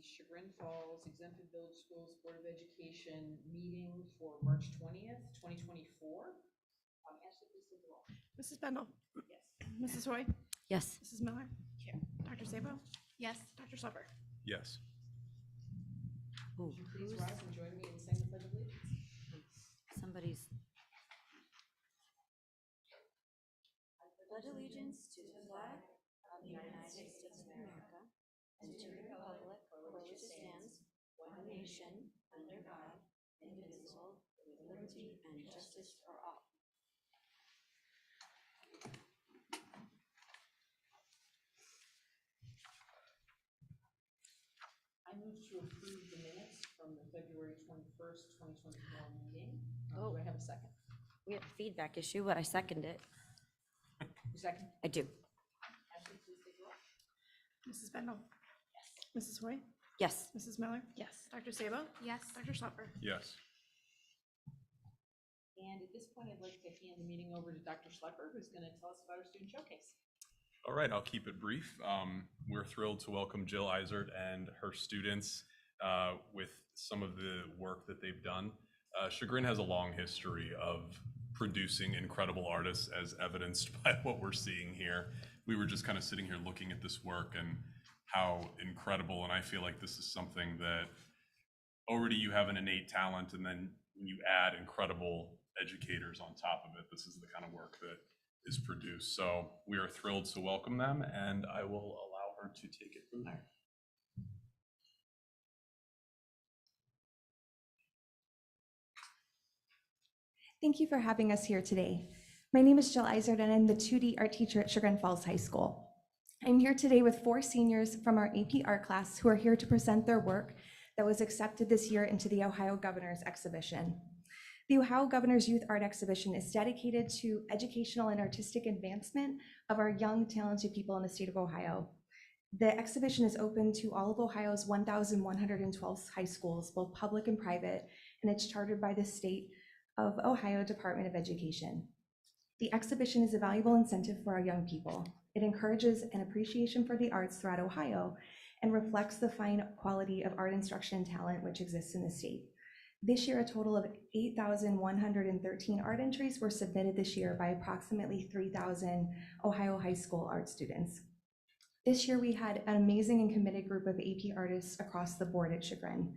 Chagrin Falls Exempted Village Schools Board of Education meeting for March 20th, 2024. Ashley, please take the roll. Mrs. Bendel. Yes. Mrs. Hoy. Yes. Mrs. Miller. Yeah. Dr. Sabo. Yes. Dr. Schlepper. Yes. Ooh, Would you please rise and join me in saying the Pledge of Allegiance? somebody's. I pledge allegiance to the flag of the United States of America and to the republic for which it stands, one nation, under God, indivisible, with liberty and justice for all. I move to approve the minutes from the February 21st, 2024 meeting. Oh. Do I have a second? We have a feedback issue, but I second it. Second. I do. Ashley, please take the roll. Mrs. Bendel. Yes. Mrs. Hoy. Yes. Mrs. Miller. Yes. Dr. Sabo. Yes. Dr. Schlepper. Yes. And at this point, I'd like to hand the meeting over to Dr. Schlepper, who's going to tell us about our student showcase. All right, I'll keep it brief. We're thrilled to welcome Jill Eisert and her students with some of the work that they've done. Chagrin has a long history of producing incredible artists, as evidenced by what we're seeing here. We were just kind of sitting here looking at this work and how incredible, and I feel like this is something that already you have an innate talent, and then when you add incredible educators on top of it, this is the kind of work that is produced. So we are thrilled to welcome them, and I will allow her to take it from there. Thank you for having us here today. My name is Jill Eisert, and I'm the 2D art teacher at Chagrin Falls High School. I'm here today with 4 seniors from our AP art class who are here to present their work that was accepted this year into the Ohio Governor's Exhibition. The Ohio Governor's Youth Art Exhibition is dedicated to educational and artistic advancement of our young, talented people in the state of Ohio. The exhibition is open to all of Ohio's 1,112 high schools, both public and private, and it's chartered by the state of Ohio Department of Education. The exhibition is a valuable incentive for our young people. It encourages an appreciation for the arts throughout Ohio and reflects the fine quality of art instruction and talent which exists in the state. This year, a total of 8,113 art entries were submitted this year by approximately 3,000 Ohio high school art students. This year, we had an amazing and committed group of AP artists across the board at Chagrin.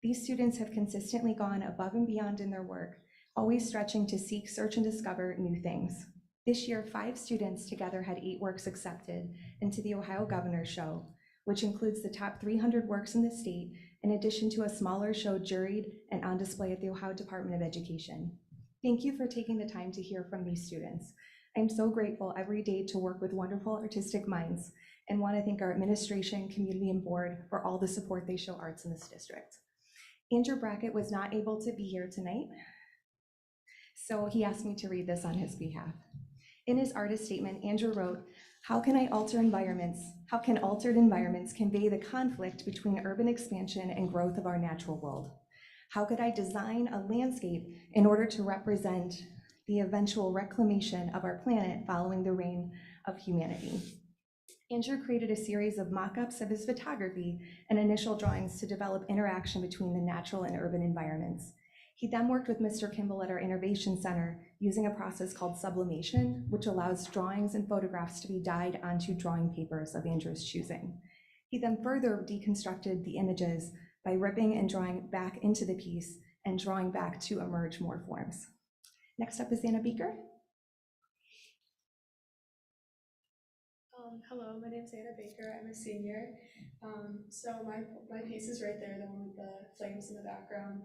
These students have consistently gone above and beyond in their work, always stretching to seek, search, and discover new things. This year, 5 students together had 8 works accepted into the Ohio Governor's Show, which includes the top 300 works in the state, in addition to a smaller show juried and on display at the Ohio Department of Education. Thank you for taking the time to hear from these students. I'm so grateful every day to work with wonderful artistic minds and want to thank our administration, community, and board for all the support they show arts in this district. Andrew Brackett was not able to be here tonight, so he asked me to read this on his behalf. In his artist statement, Andrew wrote, how can altered environments convey the conflict between urban expansion and growth of our natural world? How could I design a landscape in order to represent the eventual reclamation of our planet following the reign of humanity? Andrew created a series of mock-ups of his photography and initial drawings to develop interaction between the natural and urban environments. He then worked with Mr. Kimball at our Innovation Center using a process called sublimation, which allows drawings and photographs to be dyed onto drawing papers of Andrew's choosing. He then further deconstructed the images by ripping and drawing back into the piece and drawing back to emerge more forms. Next up is Anna Beaker. Hello, my name is Anna Baker. I'm a senior. So my piece is right there, the one with the flames in the background.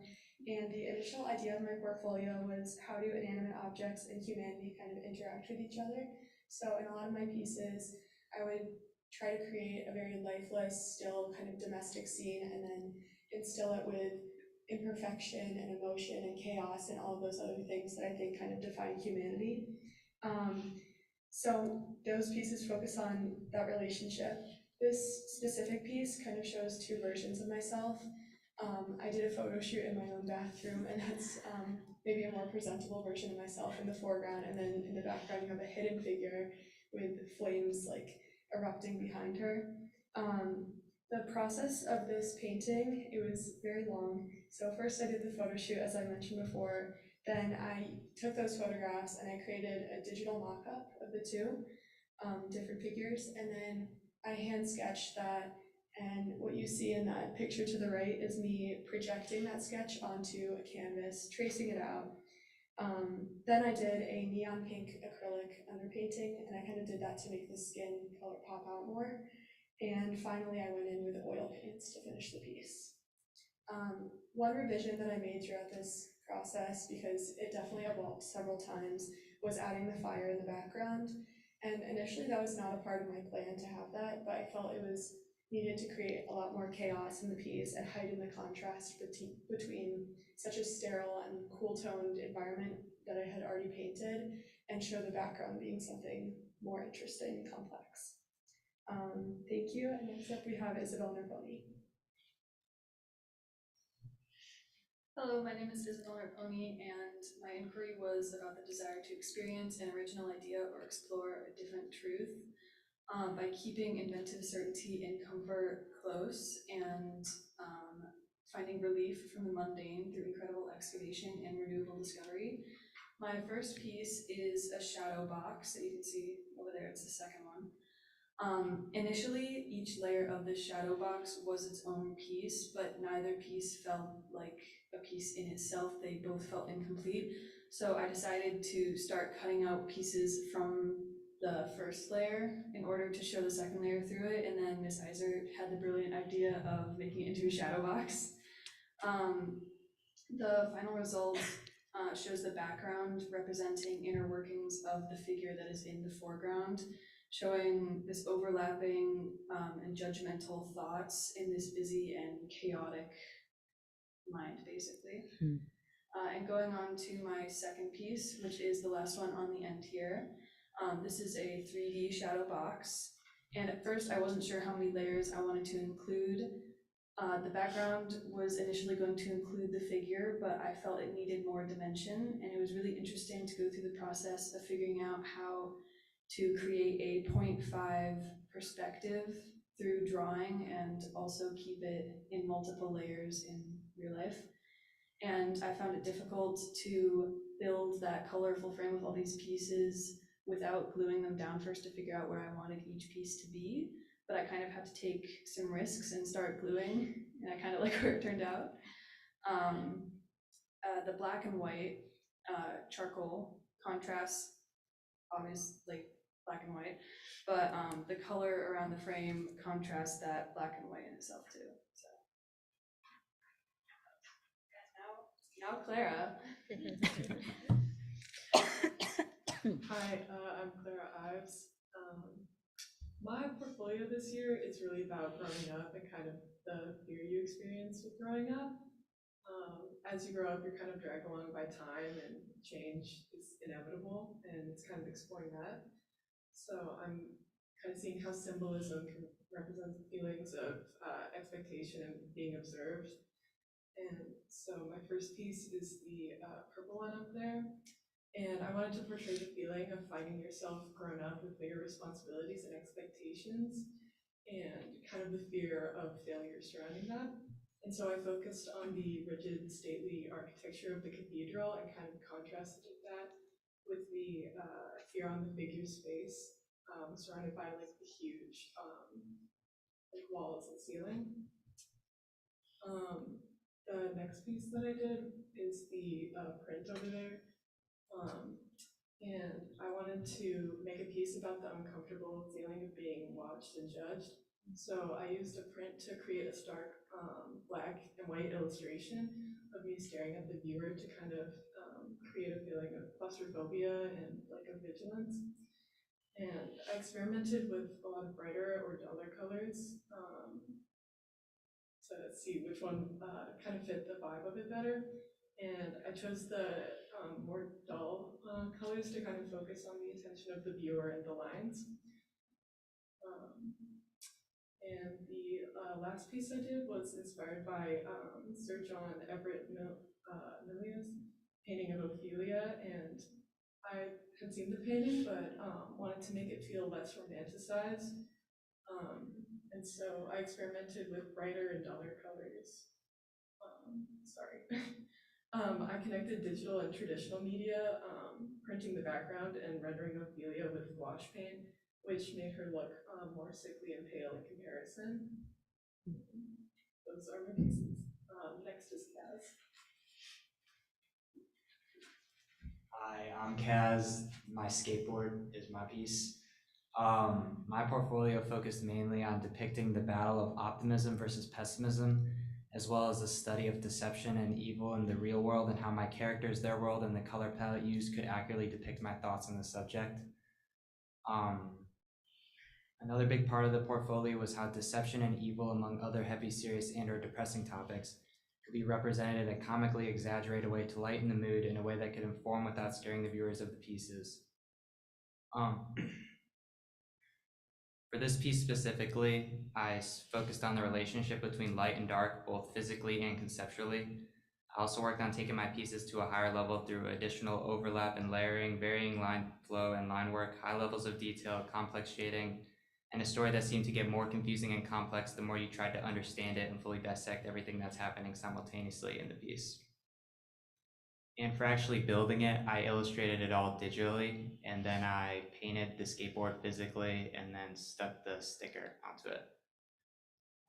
And the initial idea of my portfolio was how do inanimate objects and humanity kind of interact with each other. So in a lot of my pieces, I would try to create a very lifeless, still kind of domestic scene and then instill it with imperfection and emotion and chaos and all of those other things that I think kind of define humanity. So those pieces focus on that relationship. This specific piece kind of shows 2 versions of myself. I did a photo shoot in my own bathroom, and that's maybe a more presentable version of myself in the foreground, and then in the background you have a hidden figure with flames like erupting behind her. The process of this painting, it was very long. So first I did the photo shoot, as I mentioned before. Then I took those photographs and I created a digital mock-up of the two different figures. And then I hand sketched that. And what you see in that picture to the right is me projecting that sketch onto a canvas, tracing it out. Then I did a neon pink acrylic underpainting, and I kind of did that to make the skin color pop out more. And finally, I went in with oil paints to finish the piece. One revision that I made throughout this process, because it definitely evolved several times, was adding the fire in the background. And initially that was not a part of my plan to have that, but I felt it was needed to create a lot more chaos in the piece and heighten the contrast between such a sterile and cool-toned environment that I had already painted, and show the background being something more interesting and complex. Thank you, and next up we have Isabel Narboni. Hello, my name is Isabel Narboni, and my inquiry was about the desire to experience an original idea or explore a different truth by keeping inventive certainty and comfort close, and finding relief from the mundane through incredible excavation and renewable discovery. My first piece is a shadow box that you can see over there. It's the second one. Initially, each layer of this shadow box was its own piece, but neither piece felt like a piece in itself. They both felt incomplete. So I decided to start cutting out pieces from the first layer in order to show the second layer through it, and then Ms. Eisert had the brilliant idea of making it into a shadow box. The final result shows the background representing inner workings of the figure that is in the foreground, showing this overlapping and judgmental thoughts in this busy and chaotic mind, basically. And going on to my second piece, which is the last one on the end here. This is a 3D shadow box, and at first I wasn't sure how many layers I wanted to include. The background was initially going to include the figure, but I felt it needed more dimension, and it was really interesting to go through the process of figuring out how to create a 0.5 perspective through drawing and also keep it in multiple layers in real life. And I found it difficult to build that colorful frame with all these pieces without gluing them down first to figure out where I wanted each piece to be. But I kind of had to take some risks and start gluing, and I kind of like where it turned out. The black and white charcoal contrasts, obviously black and white, but the color around the frame contrasts that black and white in itself too. So now Clara. Hi, I'm Clara Ives. My portfolio this year is really about growing up and kind of the fear you experience with growing up. As you grow up, you're kind of dragged along by time, and change is inevitable, and it's kind of exploring that. So I'm kind of seeing how symbolism can represent feelings of expectation and being observed. And so my first piece is the purple one up there. And I wanted to portray the feeling of finding yourself grown up with bigger responsibilities and expectations, and kind of the fear of failure surrounding that. And so I focused on the rigid, stately architecture of the cathedral and kind of contrasted that with the fear on the figure's face, surrounded by like the huge like walls and ceiling. The next piece that I did is the print over there. And I wanted to make a piece about the uncomfortable feeling of being watched and judged. So I used a print to create a stark black and white illustration of me staring at the viewer to kind of create a feeling of claustrophobia and like a vigilance. And I experimented with a lot of brighter or duller colors to see which one kind of fit the vibe of it better. And I chose the more dull colors to kind of focus on the attention of the viewer and the lines. And the last piece I did was inspired by Sir John Everett Millais' painting of Ophelia, and I had seen the painting, but wanted to make it feel less romanticized. And so I experimented with brighter and duller colors. I connected digital and traditional media, printing the background and rendering Ophelia with gouache paint, which made her look more sickly and pale in comparison. Those are my pieces. Next is Kaz. Hi, I'm Kaz. My skateboard is my piece. My portfolio focused mainly on depicting the battle of optimism versus pessimism, as well as the study of deception and evil in the real world and how my characters, their world, and the color palette used could accurately depict my thoughts on the subject. Another big part of the portfolio was how deception and evil, among other heavy, serious, and/or depressing topics, could be represented in a comically exaggerated way to lighten the mood in a way that could inform without scaring the viewers of the pieces. For this piece specifically, I focused on the relationship between light and dark, both physically and conceptually. I also worked on taking my pieces to a higher level through additional overlap and layering, varying line flow and line work, high levels of detail, complex shading, and a story that seemed to get more confusing and complex the more you tried to understand it and fully dissect everything that's happening simultaneously in the piece. And for actually building it, I illustrated it all digitally, and then I painted the skateboard physically and then stuck the sticker onto it.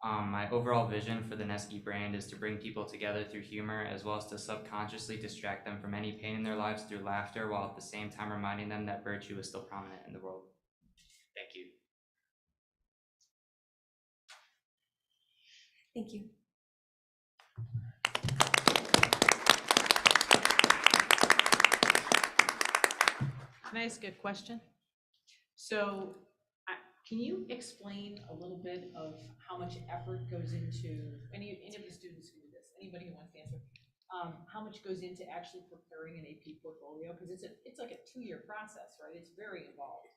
My overall vision for the Neski brand is to bring people together through humor, as well as to subconsciously distract them from any pain in their lives through laughter, while at the same time reminding them that virtue is still prominent in the world. Thank you. Thank you. Can I ask a question? So, can you explain a little bit of how much effort goes into, any of the students who do this, anybody who wants to answer, how much goes into actually preparing an AP portfolio? Because it's like a 2-year process, right? It's very involved.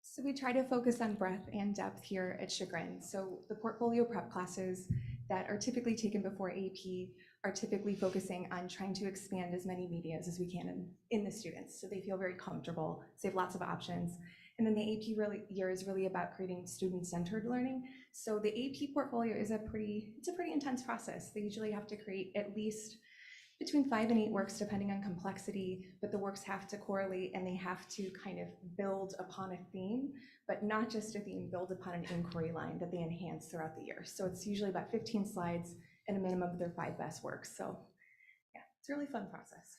So we try to focus on breadth and depth here at Chagrin. So the portfolio prep classes that are typically taken before AP are typically focusing on trying to expand as many medias as we can in the students, so they feel very comfortable, so they have lots of options. And then the AP year is really about creating student-centered learning. So the AP portfolio is a pretty intense process. They usually have to create at least between 5 and 8 works depending on complexity, but the works have to correlate and they have to kind of build upon a theme, but not just a theme, build upon an inquiry line that they enhance throughout the year. So it's usually about 15 slides and a minimum of their 5 best works. So yeah, it's a really fun process.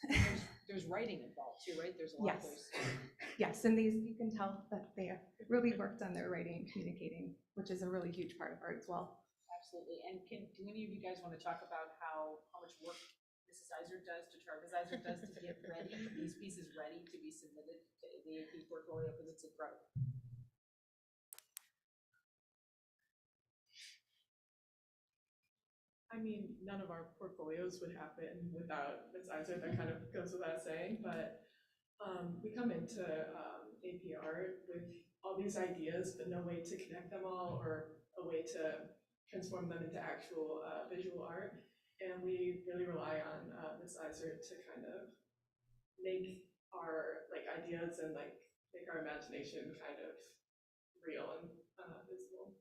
There's writing involved too, right? There's a lot of those. Yes, and these, you can tell that they really worked on their writing and communicating, which is a really huge part of art as well. Absolutely. And do any of you guys want to talk about how much work Mrs. Izard does to get ready, these pieces ready to be submitted to the AP portfolio, because it's incredible. I mean, none of our portfolios would happen without Ms. Izard, that kind of goes without saying, but we come into AP art with all these ideas, but no way to connect them all or a way to transform them into actual visual art. And we really rely on Ms. Izard to kind of make our ideas and make our imagination kind of real and visible.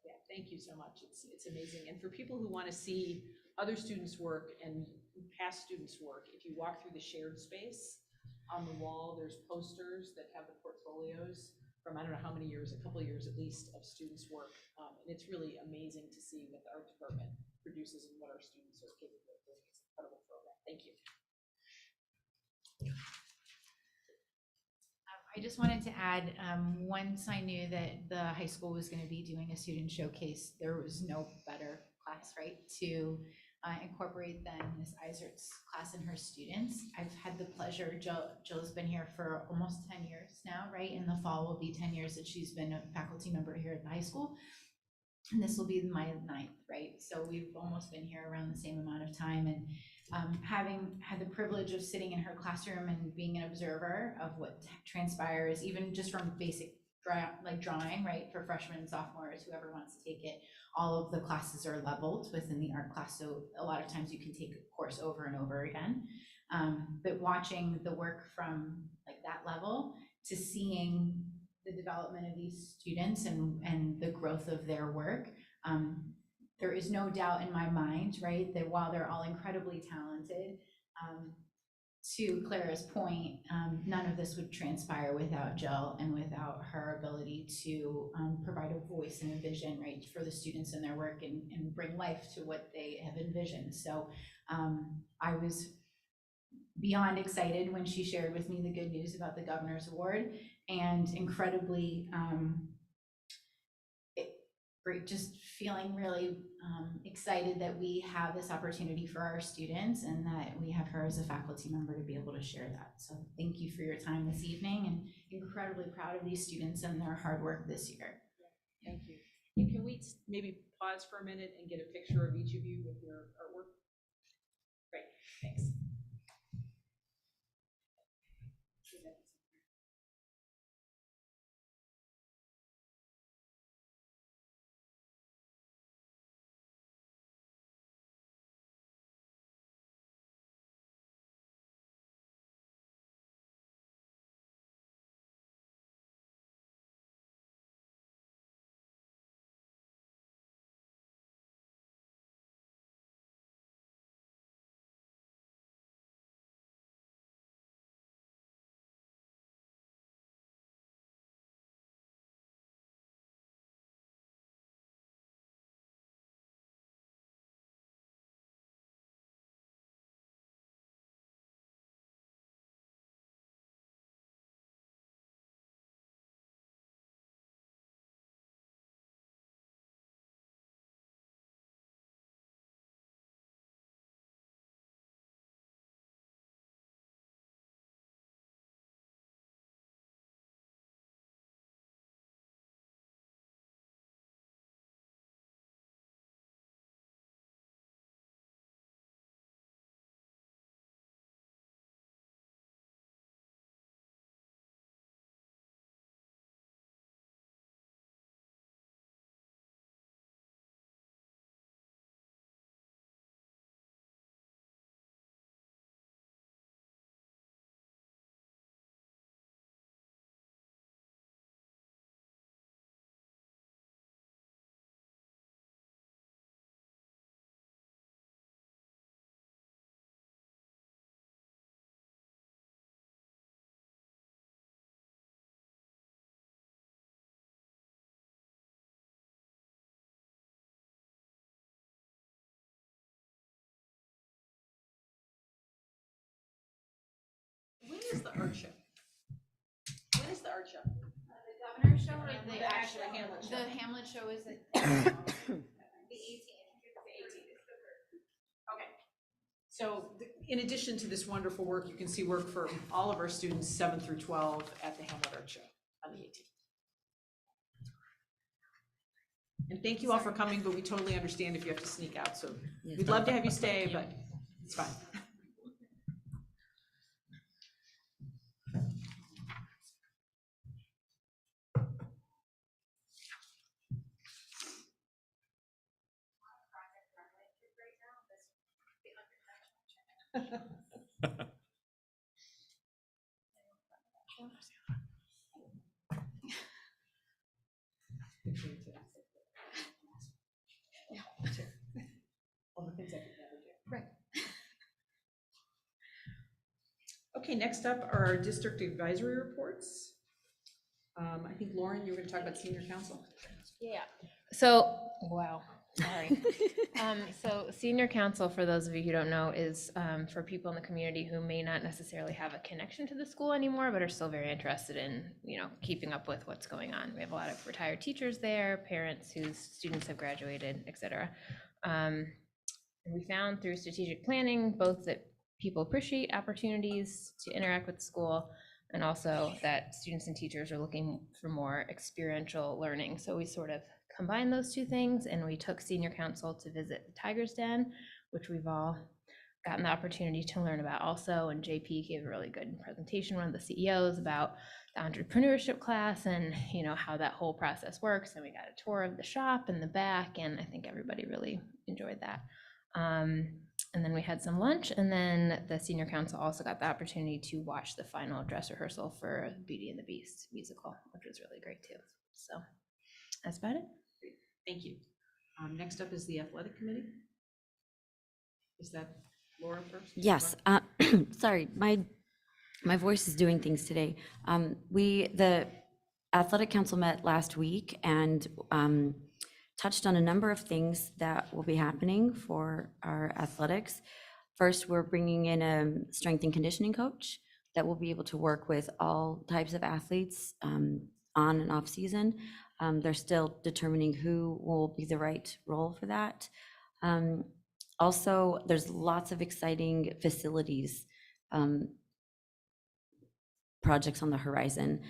Yeah, thank you so much. It's amazing. And for people who want to see other students' work and past students' work, if you walk through the shared space on the wall, there's posters that have the portfolios from I don't know how many years, a couple of years at least, of students' work. And it's really amazing to see what the art department produces and what our students are capable of doing. It's an incredible program. Thank you. I just wanted to add, once I knew that the high school was going to be doing a student showcase, there was no better class, right, to incorporate than Ms. Izard's class and her students. I've had the pleasure, Jill's been here for almost 10 years now, right? In the fall will be 10 years that she's been a faculty member here at the high school. And this will be my 9th, right? So we've almost been here around the same amount of time. And having had the privilege of sitting in her classroom and being an observer of what transpires, even just from basic drawing, right, for freshmen and sophomores, whoever wants to take it, all of the classes are leveled within the art class. So a lot of times you can take a course over and over again. But watching the work from that level to seeing the development of these students and the growth of their work. There is no doubt in my mind, right, that while they're all incredibly talented, to Clara's point, none of this would transpire without Jill and without her ability to provide a voice and a vision, right, for the students in their work and bring life to what they have envisioned. So I was beyond excited when she shared with me the good news about the Governor's Award, and incredibly great, just feeling really excited that we have this opportunity for our students and that we have her as a faculty member to be able to share that. So thank you for your time this evening, and incredibly proud of these students and their hard work this year. Thank you. And can we maybe pause for a minute and get a picture of each of you with your artwork? Great, thanks. When is the art show? When is the art show? The Governor's Show or The actual Hamlet show? The Hamlet Show is at the 18th. Okay. So in addition to this wonderful work, you can see work for all of our students, 7 through 12, at the Hamlet Art Show on the 18th. And thank you all for coming, but we totally understand if you have to sneak out. So we'd love to have you stay, but it's fine. Right. Okay, next up are our district advisory reports. I think Lauren, you were going to talk about senior council. Yeah. So, wow, sorry. So senior council, for those of you who don't know, is for people in the community who may not necessarily have a connection to the school anymore, but are still very interested in, keeping up with what's going on. We have a lot of retired teachers there, parents whose students have graduated, et cetera. We found through strategic planning, both that people appreciate opportunities to interact with the school, and also that students and teachers are looking for more experiential learning. So we sort of combined those two things, and we took senior council to visit the Tiger's Den, which we've all gotten the opportunity to learn about also. And JP gave a really good presentation, one of the CEOs, about the entrepreneurship class and how that whole process works. And we got a tour of the shop in the back, and I think everybody really enjoyed that. And then we had some lunch, and then the senior council also got the opportunity to watch the final dress rehearsal for Beauty and the Beast musical, which was really great too. So that's about it. Thank you. Next up is the athletic committee. Is that Laura first? Yes, sorry, my voice is doing things today. The athletic council met last week and touched on a number of things that will be happening for our athletics. First, we're bringing in a strength and conditioning coach that will be able to work with all types of athletes on and off season. They're still determining who will be the right role for that. Also, there's lots of exciting facilities projects on the horizon.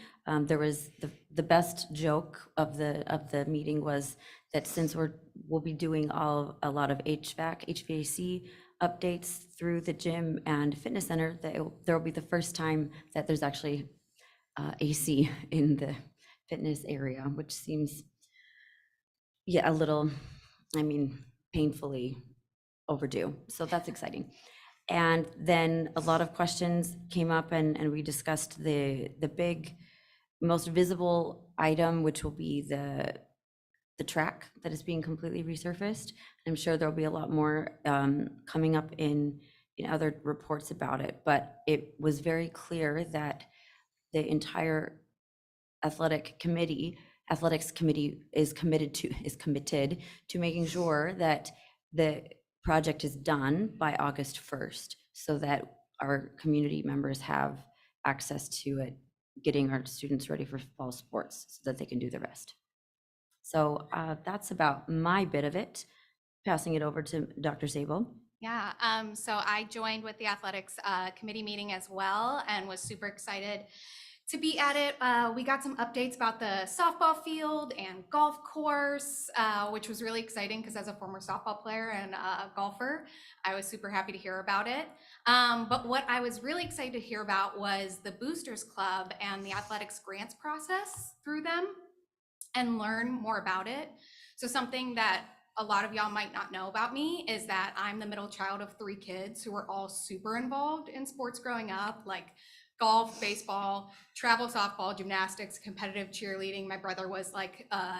There was the best joke of the meeting was that since we'll be doing a lot of HVAC updates through the gym and fitness center, there will be the first time that there's actually AC in the fitness area, which seems a little, painfully overdue. So that's exciting. And then a lot of questions came up and we discussed the big, most visible item, which will be the track that is being completely resurfaced. I'm sure there'll be a lot more coming up in other reports about it, but it was very clear that the entire athletics committee is committed to making sure that the project is done by August 1st so that our community members have access to it, getting our students ready for fall sports so that they can do the rest. So that's about my bit of it. Passing it over to Dr. Sabo. Yeah, so I joined with the athletics committee meeting as well and was super excited to be at it. We got some updates about the softball field and golf course, which was really exciting because as a former softball player and golfer, I was super happy to hear about it. But what I was really excited to hear about was the Boosters Club and the athletics grants process through them and learn more about it. So something that a lot of y'all might not know about me is that I'm the middle child of 3 kids who were all super involved in sports growing up, like golf, baseball, travel, softball, gymnastics, competitive cheerleading. My brother was like a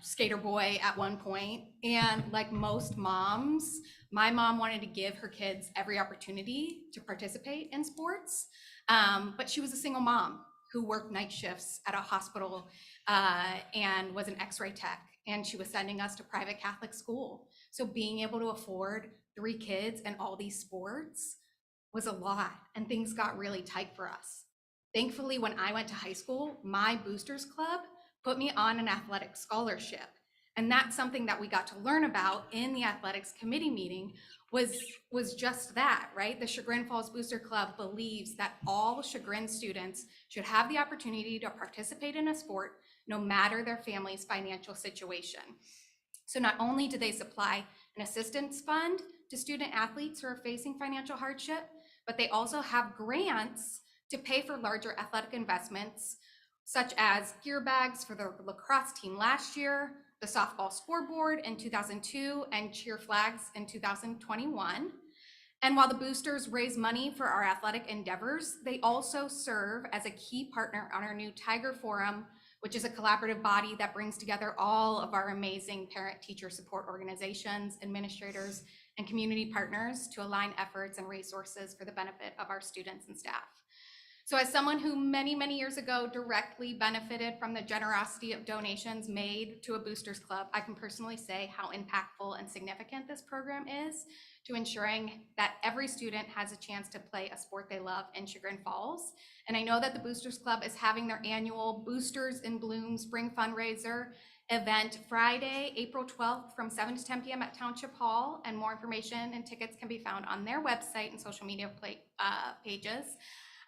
skater boy at one point. And like most moms, my mom wanted to give her kids every opportunity to participate in sports. But she was a single mom who worked night shifts at a hospital and was an X-ray tech. And she was sending us to private Catholic school. So being able to afford 3 kids and all these sports was a lot, and things got really tight for us. Thankfully, when I went to high school, my Boosters Club put me on an athletic scholarship. And that's something that we got to learn about in the athletics committee meeting was just that, right? The Chagrin Falls Booster Club believes that all Chagrin students should have the opportunity to participate in a sport no matter their family's financial situation. So not only do they supply an assistance fund to student athletes who are facing financial hardship, but they also have grants to pay for larger athletic investments, such as gear bags for the lacrosse team last year, the softball scoreboard in 2002, and cheer flags in 2021. And while the boosters raise money for our athletic endeavors, they also serve as a key partner on our new Tiger Forum, which is a collaborative body that brings together all of our amazing parent-teacher support organizations, administrators, and community partners to align efforts and resources for the benefit of our students and staff. So as someone who many, many years ago directly benefited from the generosity of donations made to a Boosters Club, I can personally say how impactful and significant this program is to ensuring that every student has a chance to play a sport they love in Chagrin Falls. And I know that the Boosters Club is having their annual Boosters in Bloom Spring Fundraiser event Friday, April 12th from 7 to 10 p.m. at Township Hall, and more information and tickets can be found on their website and social media pages.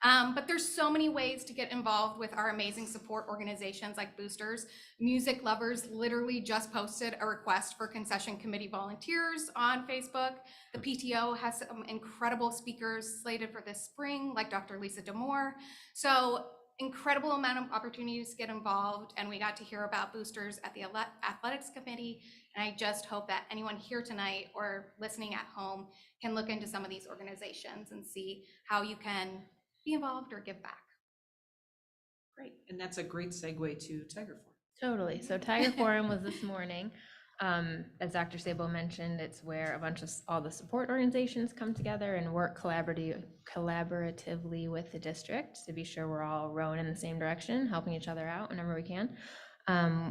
But there's so many ways to get involved with our amazing support organizations like Boosters. Music Lovers literally just posted a request for concession committee volunteers on Facebook. The PTO has some incredible speakers slated for this spring, like Dr. Lisa Damore. So incredible amount of opportunities to get involved, and we got to hear about boosters at the athletics committee. And I just hope that anyone here tonight or listening at home can look into some of these organizations and see how you can be involved or give back. Great, and that's a great segue to Tiger Forum. Totally. So Tiger Forum was this morning. As Dr. Sabo mentioned, it's where a bunch of all the support organizations come together and work collaboratively with the district to be sure we're all rowing in the same direction, helping each other out whenever we can.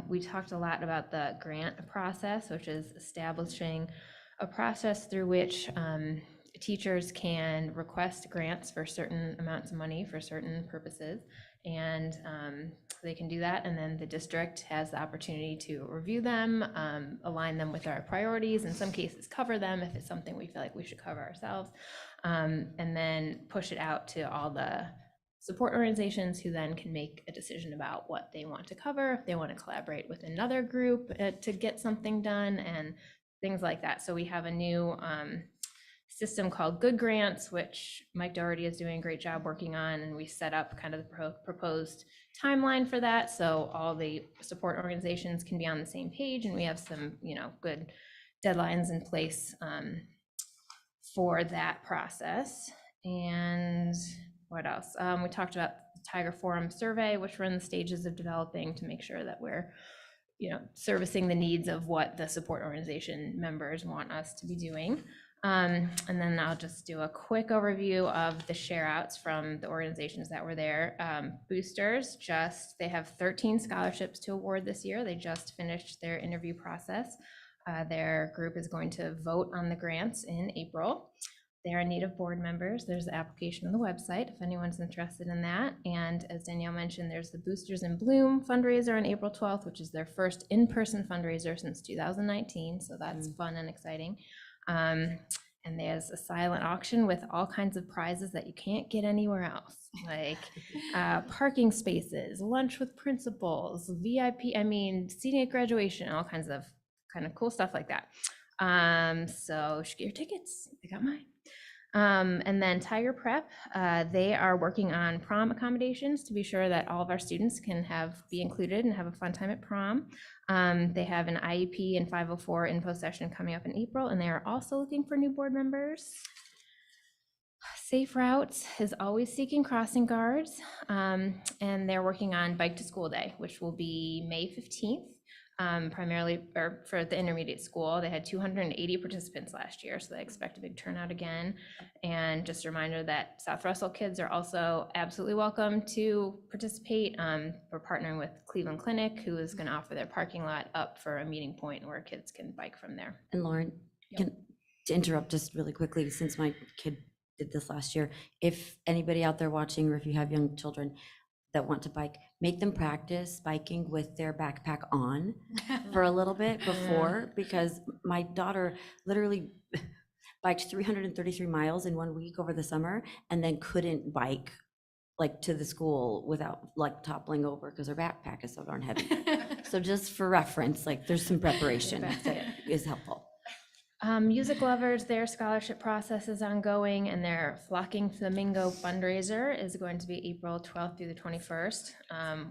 We talked a lot about the grant process, which is establishing a process through which teachers can request grants for certain amounts of money for certain purposes. And they can do that, and then the district has the opportunity to review them, align them with our priorities, in some cases cover them if it's something we feel like we should cover ourselves, and then push it out to all the support organizations who then can make a decision about what they want to cover, if they want to collaborate with another group to get something done, and things like that. So we have a new system called Good Grants, which Mike Doherty is doing a great job working on, and we set up kind of the proposed timeline for that, so all the support organizations can be on the same page, and we have some, good deadlines in place for that process. And what else? We talked about the Tiger Forum survey, which we're in the stages of developing to make sure that we're servicing the needs of what the support organization members want us to be doing. And then I'll just do a quick overview of the share outs from the organizations that were there. Boosters, they have 13 scholarships to award this year. They just finished their interview process. Their group is going to vote on the grants in April. They're in need of board members. There's the application on the website if anyone's interested in that. And as Danielle mentioned, there's the Boosters in Bloom fundraiser on April 12th, which is their first in-person fundraiser since 2019. So that's fun and exciting. And there's a silent auction with all kinds of prizes that you can't get anywhere else, like parking spaces, lunch with principals, VIP, seating at graduation, all kinds of kind of cool stuff like that. So you should get your tickets. I got mine. And then Tiger Prep, they are working on prom accommodations to be sure that all of our students can be included and have a fun time at prom. They have an IEP and 504 info session coming up in April, and they are also looking for new board members. Safe Routes is always seeking crossing guards, and they're working on Bike to School Day, which will be May 15th. Primarily, or for the intermediate school, they had 280 participants last year, so they expect a big turnout again. And just a reminder that South Russell kids are also absolutely welcome to participate. We're partnering with Cleveland Clinic, who is going to offer their parking lot up for a meeting point where kids can bike from there. And Lauren, to interrupt just really quickly, since my kid did this last year, if anybody out there watching, or if you have young children that want to bike, make them practice biking with their backpack on for a little bit before, because my daughter literally biked 333 miles in 1 week over the summer and then couldn't bike to the school without toppling over because her backpack is so darn heavy. So just for reference, there's some preparation that is helpful. Music lovers, their scholarship process is ongoing, and their Flocking Flamingo fundraiser is going to be April 12th through the 21st,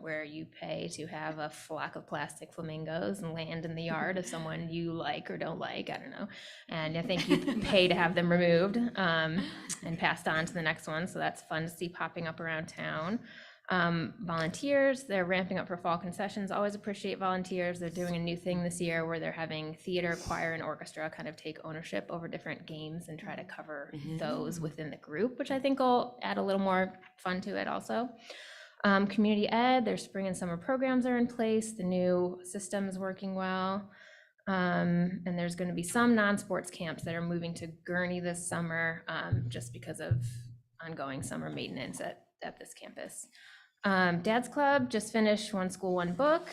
where you pay to have a flock of plastic flamingos and land in the yard of someone you like or don't like, I don't know. And I think you pay to have them removed and passed on to the next one, so that's fun to see popping up around town. Volunteers, they're ramping up for fall concessions. Always appreciate volunteers. They're doing a new thing this year where they're having theater, choir, and orchestra kind of take ownership over different games and try to cover those within the group, which I think will add a little more fun to it also. Community ed, their spring and summer programs are in place. The new system is working well. And there's going to be some non-sports camps that are moving to Gurney this summer just because of ongoing summer maintenance at this campus. Dad's Club just finished One School, One Book.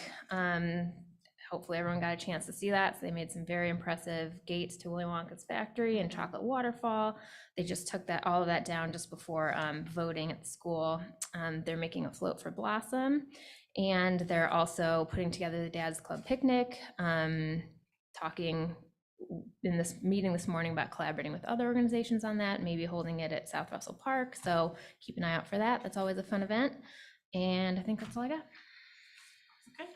Hopefully everyone got a chance to see that. So they made some very impressive gates to Willy Wonka's factory and Chocolate Waterfall. They just took all of that down just before voting at the school. They're making a float for Blossom, and they're also putting together the Dad's Club picnic, talking in this meeting this morning about collaborating with other organizations on that, maybe holding it at South Russell Park. So keep an eye out for that. That's always a fun event. And I think that's all I got. Okay.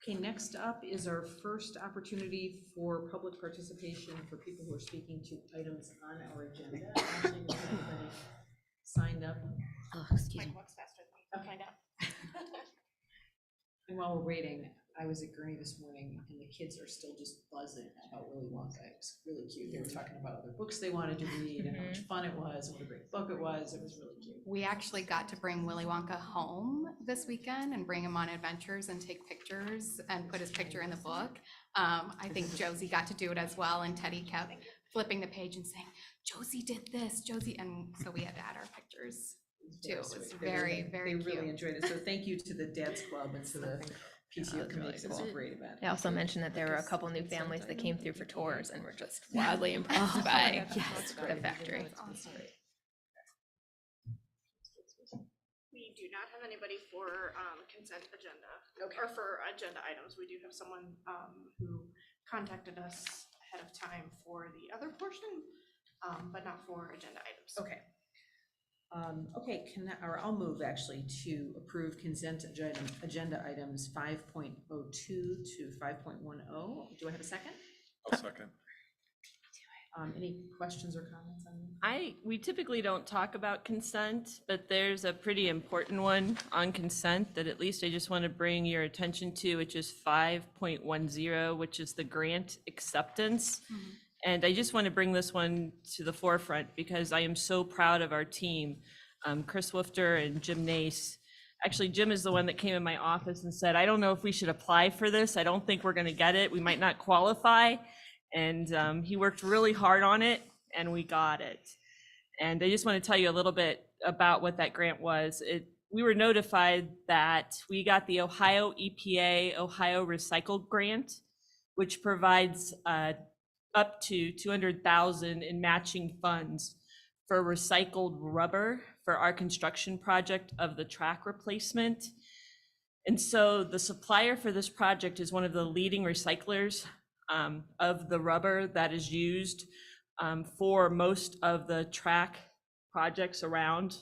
Okay, next up is our first opportunity for public participation for people who are speaking to items on our agenda. Ashley, is anybody signed up? Oh, excuse me. Okay. And while we're waiting, I was at Gurney this morning and the kids are still just buzzing about Willy Wonka. It's really cute. They were talking about other books they wanted to read and how much fun it was and what a great book it was. It was really cute. We actually got to bring Willy Wonka home this weekend and bring him on adventures and take pictures and put his picture in the book. I think Josie got to do it as well, and Teddy kept flipping the page and saying, "Josie did this, Josie," and so we had to add our pictures too. It was sweet. very, very They really cute. enjoyed it. So thank you to the Dad's Club and to the PTO committee. It's a great event. I also mentioned that there were a couple new families that came through for tours and were just wildly impressed by the factory. We do not have anybody for consent agenda, or for agenda items. We do have someone who contacted us ahead of time for the other portion, but not for agenda items. Okay. Okay, I'll move actually to approve consent agenda items 5.02 to 5.10. Do I have a second? I'll second. Any questions or comments on them? We typically don't talk about consent, but there's a pretty important one on consent that at least I just want to bring your attention to, which is 5.10, which is the grant acceptance. And I just want to bring this one to the forefront because I am so proud of our team, Chris Woofter and Jim Nace. Actually, Jim is the one that came in my office and said, I don't know if we should apply for this. I don't think we're going to get it. We might not qualify. And he worked really hard on it and we got it. And I just want to tell you a little bit about what that grant was. We were notified that we got the Ohio EPA Ohio Recycled Grant, which provides up to $200,000 in matching funds for recycled rubber for our construction project of the track replacement. And so the supplier for this project is one of the leading recyclers of the rubber that is used for most of the track projects around.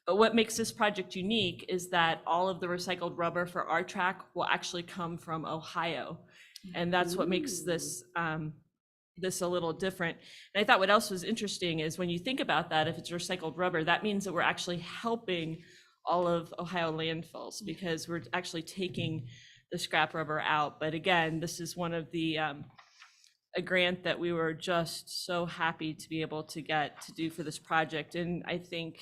But what makes this project unique is that all of the recycled rubber for our track will actually come from Ohio. And that's what makes this this a little different. And I thought what else was interesting is when you think about that, if it's recycled rubber, that means that we're actually helping all of Ohio landfills because we're actually taking the scrap rubber out. But again, this is one of the a grant that we were just so happy to be able to get to do for this project. And I think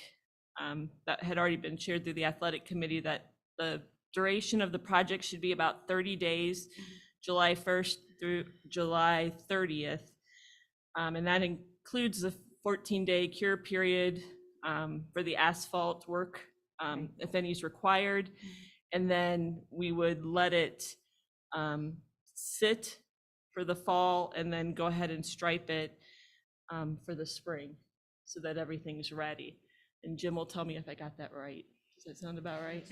that had already been shared through the athletic committee that the duration of the project should be about 30 days, July 1st through July 30th. And that includes the 14-day cure period for the asphalt work, if any is required. And then we would let it sit for the fall and then go ahead and stripe it for the spring so that everything's ready. And Jim will tell me if I got that right. Does that sound about right?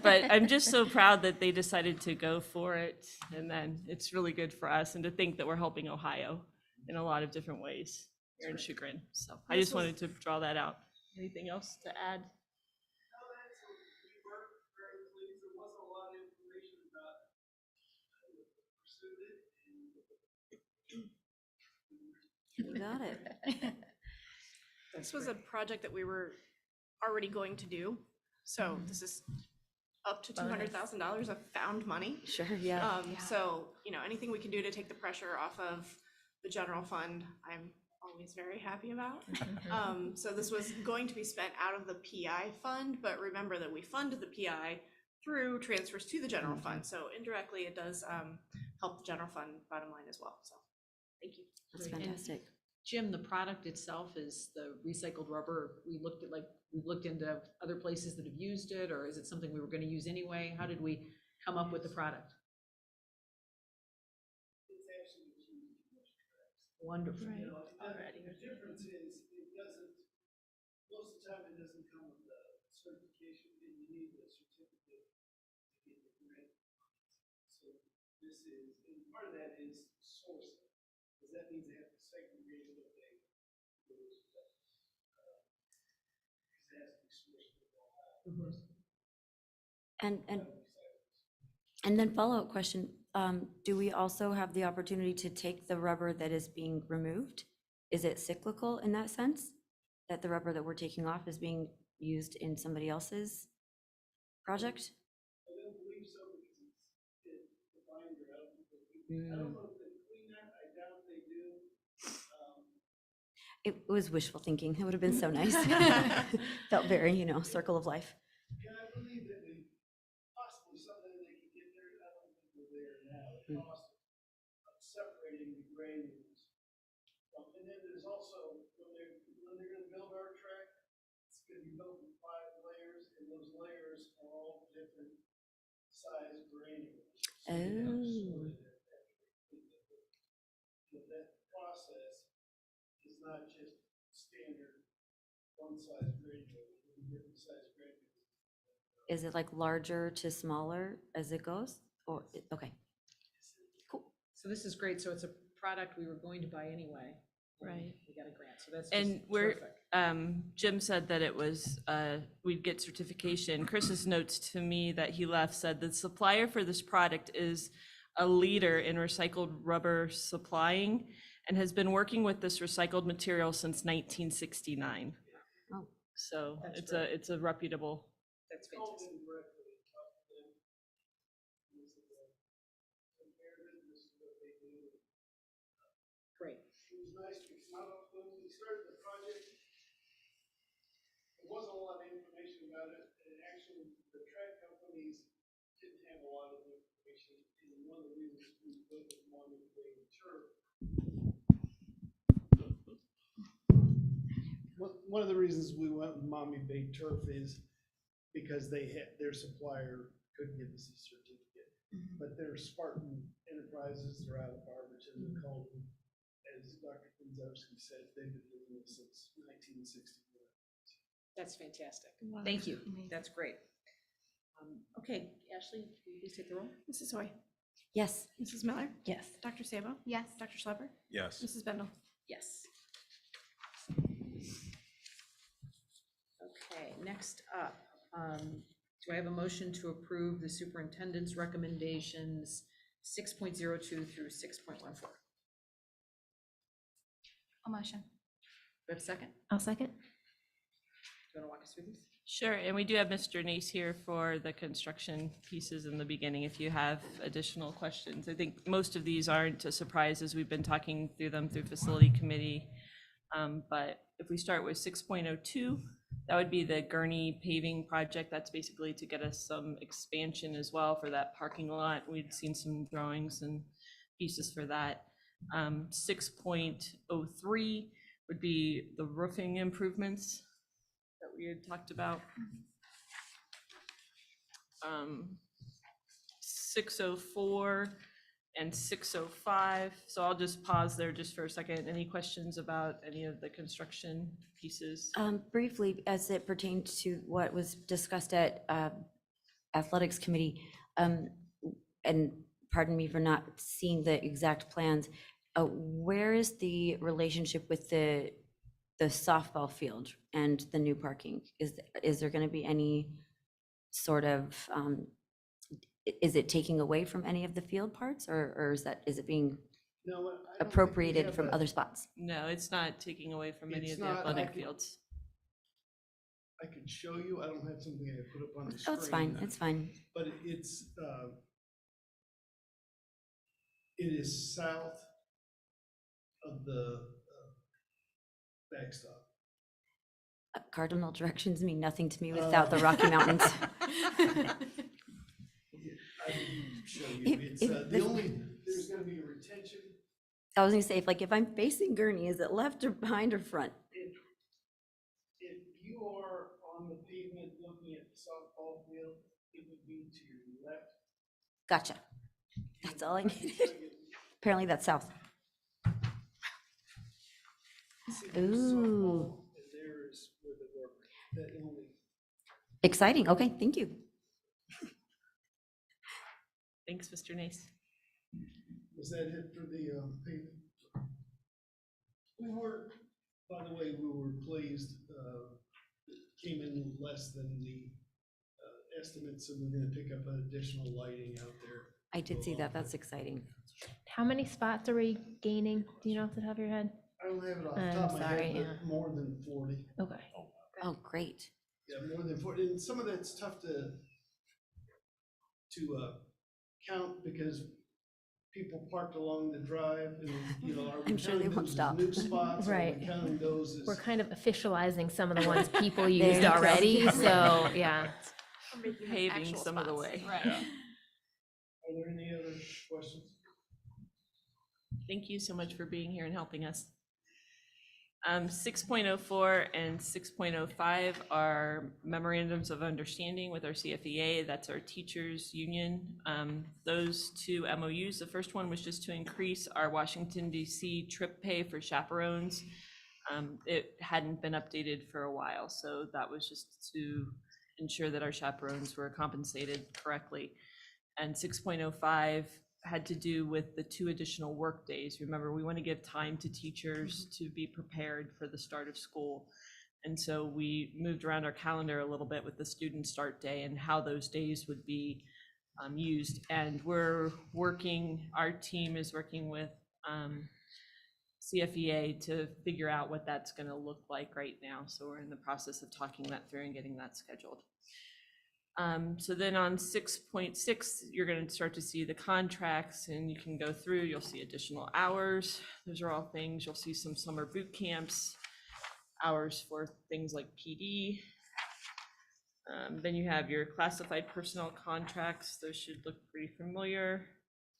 But I'm just so proud that they decided to go for it. And then it's really good for us and to think that we're helping Ohio in a lot of different ways here in Chagrin. So I just wanted to draw that out. Anything else to add? You got it. This was a project that we were already going to do. So this is up to $200,000 of found money. Sure, yeah. So, anything we can do to take the pressure off of the general fund, I'm always very happy about. So this was going to be spent out of the PI fund, but remember that we fund the PI through transfers to the general fund. So indirectly, it does help the general fund bottom line as well. So thank you. That's fantastic. Jim, the product itself is the recycled rubber. We looked into other places that have used it, or is it something we were going to use anyway? How did we come up with the product? Wonderful. Right. The difference is it doesn't, most of the time it doesn't come with a certification, and you need a certificate to get the grant. So this is, and part of that is sourcing, because that means they have to segregate what they use. Because And then follow-up question, do we also have the opportunity to take the rubber that is being removed? Is it cyclical in that sense? That the rubber that we're taking off is being used in somebody else's project? I don't believe so because it's the binder. I don't know if they clean that, I doubt they do. It was wishful thinking. It would have been so nice. Felt very, circle of life. Yeah, I believe that we possibly someday they can get there, I don't think we're there now. The cost of separating the granules. And then there's also, when they're gonna build our track, it's gonna be built in 5 layers, and those layers are all different size granules. So they have to sort it that process is not just standard one size granule, different size granules. Is it like larger to smaller as it goes? Or, okay. So this is great. So it's a product we were going to buy anyway. Right. We got a grant, so that's And just we're, terrific. Jim said that it was, we'd get certification. Chris's notes to me that he left said the supplier for this product is a leader in recycled rubber supplying and has been working with this recycled material since 1969. Oh. So That's it's a reputable. That's fantastic. Great. It was nice because when we started the project, there wasn't a lot of information about it, and actually the track companies didn't have a lot of information. And one of the reasons we built the Mommy Bay turf. One of the reasons we went with Mommy Bay turf is because their supplier couldn't give us a certificate. But they're Spartan Enterprises, they're out of Barberton, they're called, as Dr. Pinzowski said, they've been doing this since 1964. That's fantastic. Thank you. That's great. Okay, Ashley, will you please take the roll? Mrs. Hoy, Yes. Mrs. Miller, Yes. Dr. Sabo, Yes. Dr. Schlepper, Yes. Mrs. Bendel. Yes. Okay, next up, do I have a motion to approve the superintendent's recommendations 6.02 through 6.14? A motion. Do I have a second? I'll second. Do you want to walk us through these? Sure, and we do have Mr. Nace here for the construction pieces in the beginning if you have additional questions. I think most of these aren't a surprise as we've been talking through them through facility committee. But if we start with 6.02, that would be the Gurney paving project. That's basically to get us some expansion as well for that parking lot. We'd seen some drawings and pieces for that. 6.03 would be the roofing improvements that we had talked about. 604 and 605. So I'll just pause there just for a second. Any questions about any of the construction pieces? Briefly, as it pertained to what was discussed at athletics committee, and pardon me for not seeing the exact plans, where is the relationship with the softball field and the new parking? Is there going to be any sort of, is it taking away from any of the field parts, or is it being No, I don't think we appropriated have from a- other spots? No, it's not taking away from any It's of the not, athletic I can- fields. I could show you, I don't have something I put up on the Oh, screen. it's fine, it's fine. But it is south of the backstop. Cardinal directions mean nothing to me without the Rocky Mountains. I can show you, it's, there's gonna be a retention. I was gonna say, if I'm facing Gurney, is it left or behind or front? If you are on the pavement looking at the softball field, it would be to your left. Gotcha. That's all I needed. Apparently that's south. See, there's Ooh. softball, and there is where the work, that only, Exciting, okay, thank you. Thanks, Mr. Nace. was that it for the pavement? We were, by the way, we were pleased, it came in less than the estimates, so we're gonna pick up additional lighting out there. I did see that. That's exciting. How many spots are we gaining? Do you know off the top of your head? I don't have it off the I'm top of my sorry, head, yeah. but more than 40. Okay. Oh, great. Yeah, more than 40, and some of that's tough to count because people parked along the drive and, you know, are we I'm sure they counting won't those stop. as new spots? Are Right. we counting those as? We're kind of officializing some of the ones people There used you go. already, so, yeah. Paving Paving some of the way. Right. Are there any other questions? Thank you so much for being here and helping us. 6.04 and 6.05 are memorandums of understanding with our CFEA. That's our teachers union. Those two MOUs, the first one was just to increase our Washington DC trip pay for chaperones. It hadn't been updated for a while, so that was just to ensure that our chaperones were compensated correctly. And 6.05 had to do with the 2 additional work days. Remember, we want to give time to teachers to be prepared for the start of school. And so we moved around our calendar a little bit with the student start day and how those days would be used. And our team is working with CFEA to figure out what that's going to look like right now. So we're in the process of talking that through and getting that scheduled. So then on 6.6, you're going to start to see the contracts and you can go through, you'll see additional hours. Those are all things, you'll see some summer boot camps, hours for things like PD. Then you have your classified personnel contracts. Those should look pretty familiar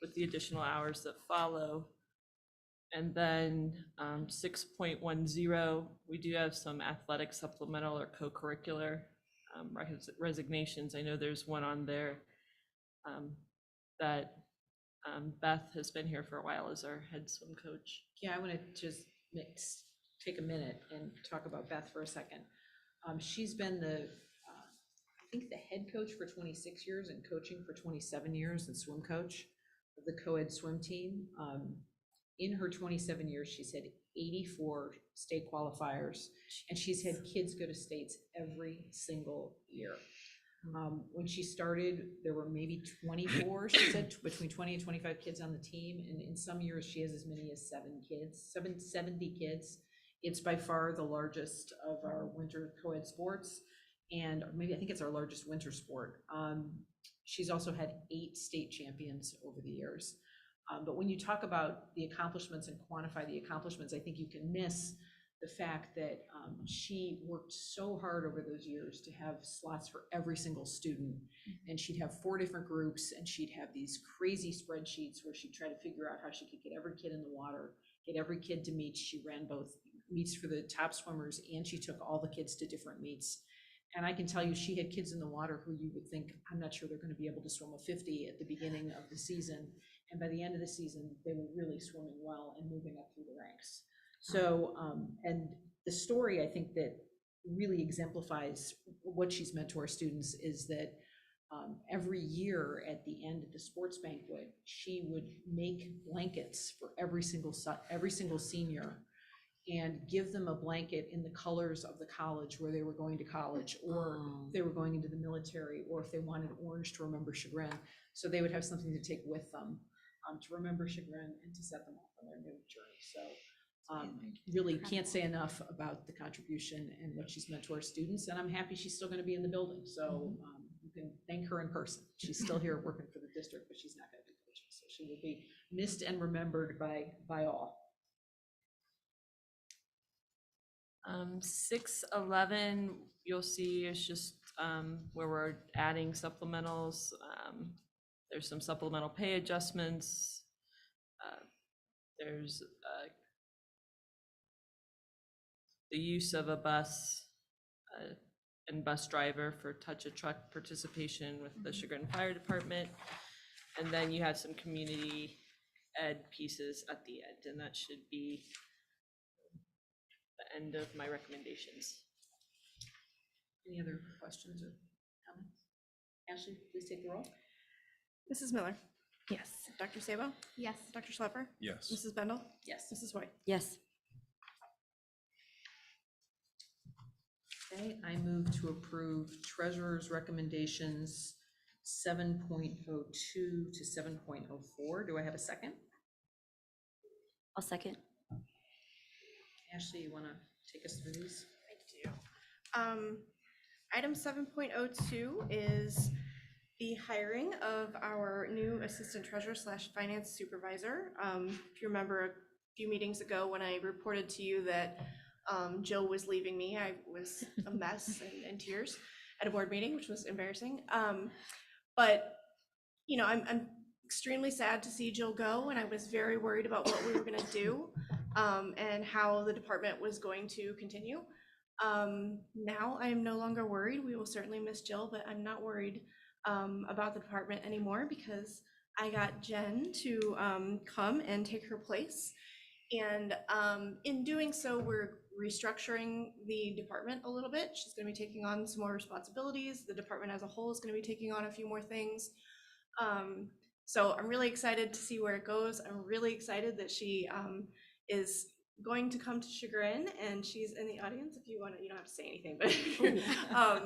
with the additional hours that follow. And then 6.10, we do have some athletic supplemental or co-curricular resignations. I know there's one on there that Beth has been here for a while as our head swim coach. Yeah, I want to just take a minute and talk about Beth for a second. She's been I think the head coach for 26 years and coaching for 27 years and swim coach of the co-ed swim team. In her 27 years, she's had 84 state qualifiers, and she's had kids go to states every single year. When she started, there were maybe 24, she said, between 20 and 25 kids on the team, and in some years she has as many as 70 kids. It's by far the largest of our winter co-ed sports, and maybe I think it's our largest winter sport. She's also had 8 state champions over the years. But when you talk about the accomplishments and quantify the accomplishments, I think you can miss the fact that she worked so hard over those years to have slots for every single student. And she'd have 4 different groups, and she'd have these crazy spreadsheets where she'd try to figure out how she could get every kid in the water, get every kid to meets. She ran both meets for the top swimmers, and she took all the kids to different meets. And I can tell you, she had kids in the water who you would think, I'm not sure they're going to be able to swim a 50 at the beginning of the season. And by the end of the season, they were really swimming well and moving up through the ranks. So, and the story I think that really exemplifies what she's meant to our students is that every year at the end of the sports banquet, she would make blankets for every single senior and give them a blanket in the colors of the college where they were going to college, or if they were going into the military, or if they wanted orange to remember Chagrin. So they would have something to take with them to remember Chagrin and to set them off on their new journey. So really can't say enough about the contribution and what she's meant to our students. And I'm happy she's still going to be in the building. So you can thank her in person. She's still here working for the district, but she's not going to be coaching. So she will be missed and remembered by all. 6.11, you'll see is just where we're adding supplementals. There's some supplemental pay adjustments. There's the use of a bus and bus driver for touch a truck participation with the Chagrin Fire Department. And then you have some community ed pieces at the end, and that should be the end of my recommendations. Any other questions or comments? Ashley, please take the roll. Mrs. Miller, Yes. Dr. Sabo, Yes. Dr. Schlepper, Yes. Mrs. Bendel, Yes. Mrs. White. Yes. Okay, I move to approve treasurer's recommendations 7.02 to 7.04. Do I have a second? I'll second. Ashley, you want to take us through these? I do. Item 7.02 is the hiring of our new assistant treasurer slash finance supervisor. If you remember a few meetings ago when I reported to you that Jill was leaving me, I was a mess and in tears at a board meeting, which was embarrassing. But you know, I'm extremely sad to see Jill go, and I was very worried about what we were going to do and how the department was going to continue. Now I am no longer worried. We will certainly miss Jill, but I'm not worried about the department anymore because I got Jen to come and take her place. And in doing so, we're restructuring the department a little bit. She's going to be taking on some more responsibilities. The department as a whole is going to be taking on a few more things. So I'm really excited to see where it goes. I'm really excited that she is going to come to Chagrin, and she's in the audience if you want to. You don't have to say anything, but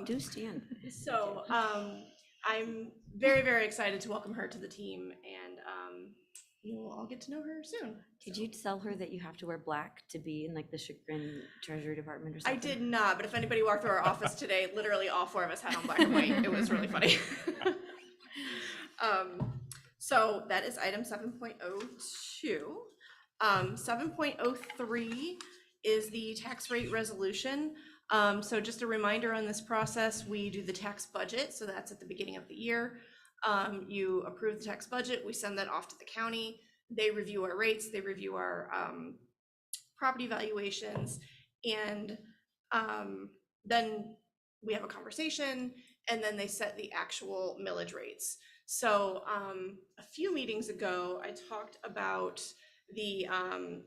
Do stand. So I'm very, very excited to welcome her to the team, and you'll all get to know her soon. Did you tell her that you have to wear black to be in like the Chagrin Treasury Department or I something? did not, but if anybody walked through our office today, literally all four of us had on black and white. It was really funny. So that is item 7.02. 7.03 is the tax rate resolution. So just a reminder on this process, we do the tax budget. So that's at the beginning of the year. You approve the tax budget, we send that off to the county. They review our rates, they review our property valuations, and then we have a conversation, and then they set the actual millage rates. So a few meetings ago, I talked about the,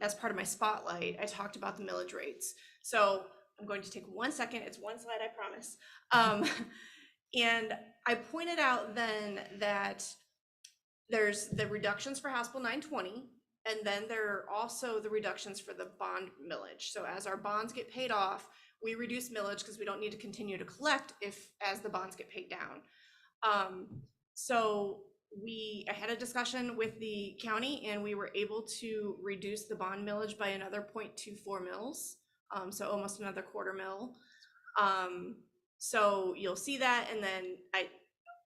as part of my spotlight, I talked about the millage rates. So I'm going to take 1 second, it's one slide, I promise. And I pointed out then that there's the reductions for House Bill 920, and then there are also the reductions for the bond millage. So as our bonds get paid off, we reduce millage because we don't need to continue to collect as the bonds get paid down. So I had a discussion with the county, and we were able to reduce the bond millage by another 0.24 mils. So almost another quarter mil. So you'll see that, and then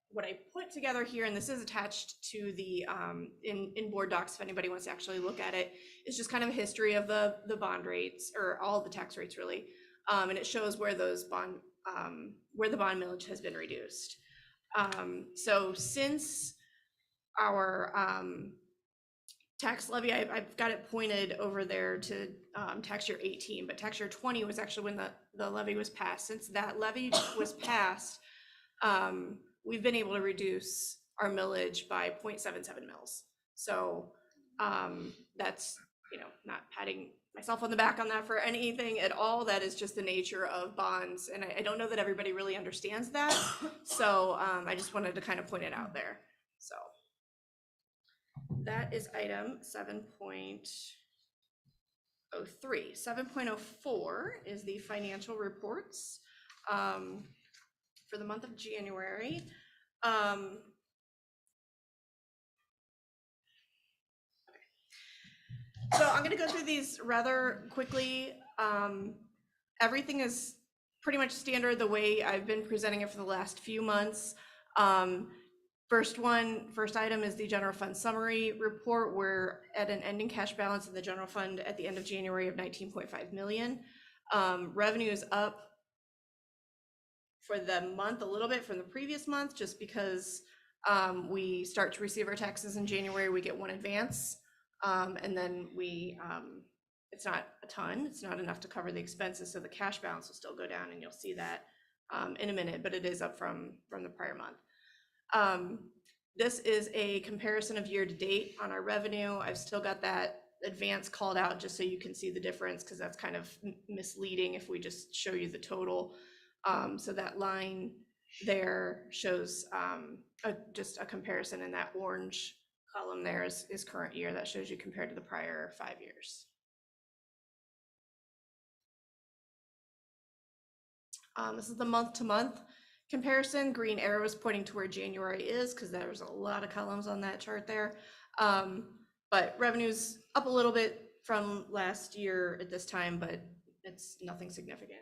what I put together here, and this is attached to the in board docs if anybody wants to actually look at it, is just kind of a history of the bond rates, or all the tax rates really, and it shows where those where the bond millage has been reduced. So since our tax levy, I've got it pointed over there to tax year 18, but tax year 20 was actually when the levy was passed. Since that levy was passed, we've been able to reduce our millage by 0.77 mils. So that's, not patting myself on the back on that for anything at all. That is just the nature of bonds. And I don't know that everybody really understands that. So I just wanted to kind of point it out there. So that is item 7.03. 7.04 is the financial reports for the month of January. So I'm going to go through these rather quickly. Everything is pretty much standard the way I've been presenting it for the last few months. First item is the general fund summary report. We're at an ending cash balance in the general fund at the end of January of 19.5 million. Revenue is up for the month a little bit from the previous month, just because we start to receive our taxes in January. We get one advance, and then it's not a ton, it's not enough to cover the expenses, so the cash balance will still go down, and you'll see that in a minute, but it is up from the prior month. This is a comparison of year to date on our revenue. I've still got that advance called out just so you can see the difference, because that's kind of misleading if we just show you the total. So that line there shows just a comparison, and that orange column there is current year. That shows you compared to the prior 5 years. This is the month to month comparison. Green arrow is pointing to where January is because there's a lot of columns on that chart there. But revenue's up a little bit from last year at this time, but it's nothing significant.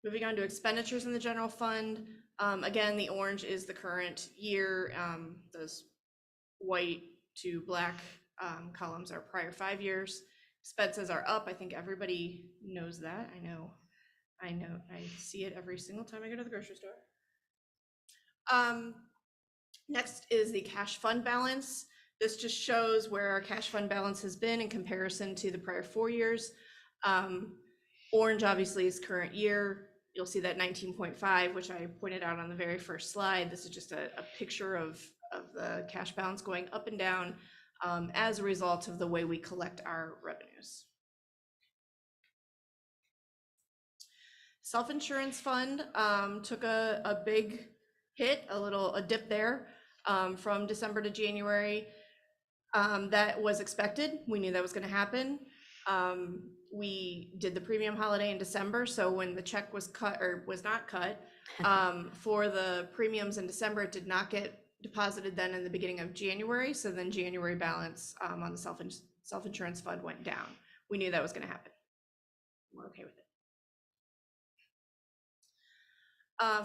Moving on to expenditures in the general fund. Again, the orange is the current year. Those white to black columns are prior 5 years. Expenses are up. I think everybody knows that. I know, I see it every single time I go to the grocery store. Next is the cash fund balance. This just shows where our cash fund balance has been in comparison to the prior 4 years. Orange obviously is current year. You'll see that 19.5, which I pointed out on the very first slide. This is just a picture of the cash balance going up and down as a result of the way we collect our revenues. Self-insurance fund took a big hit, a dip there from December to January. That was expected. We knew that was going to happen. We did the premium holiday in December, so when the check was cut or was not cut for the premiums in December, it did not get deposited then in the beginning of January. So then January balance on the self-insurance fund went down. We knew that was going to happen. We're okay with it.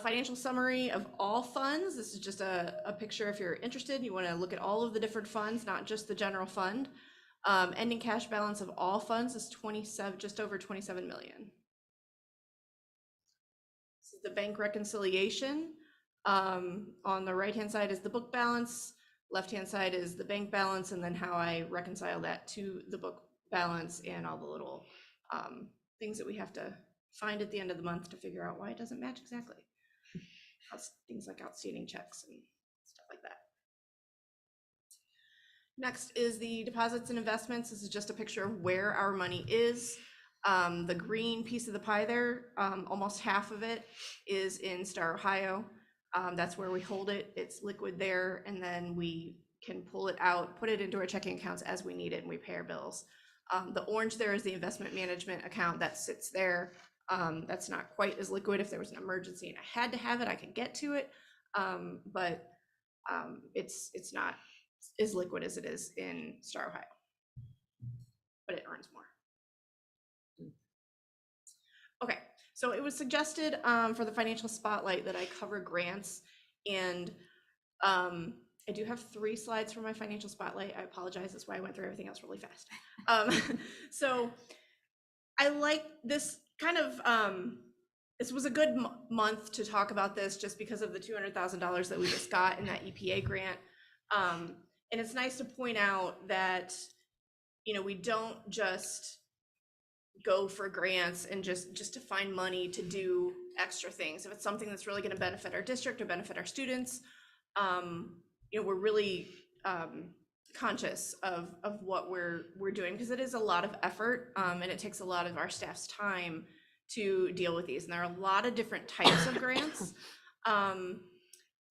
Financial summary of all funds. This is just a picture if you're interested. You want to look at all of the different funds, not just the general fund. Ending cash balance of all funds is just over 27 million. This is the bank reconciliation. On the right-hand side is the book balance, left-hand side is the bank balance, and then how I reconcile that to the book balance and all the little things that we have to find at the end of the month to figure out why it doesn't match exactly. Things like outstanding checks and stuff like that. Next is the deposits and investments. This is just a picture of where our money is. The green piece of the pie there, almost half of it is in Star Ohio. That's where we hold it. It's liquid there, and then we can pull it out, put it into our checking accounts as we need it, and we pay our bills. The orange there is the investment management account that sits there. That's not quite as liquid. If there was an emergency and I had to have it, I could get to it, but it's not as liquid as it is in Star Ohio, but it earns more. Okay, so it was suggested for the financial spotlight that I cover grants, and I do have 3 slides for my financial spotlight. I apologize, that's why I went through everything else really fast. So I like this kind of, this was a good month to talk about this just because of the $200,000 that we just got in that EPA grant. And it's nice to point out that, you know, we don't just go for grants and just to find money to do extra things. If it's something that's really going to benefit our district or benefit our students, you know, we're really conscious of what we're doing, because it is a lot of effort and it takes a lot of our staff's time to deal with these. And there are a lot of different types of grants.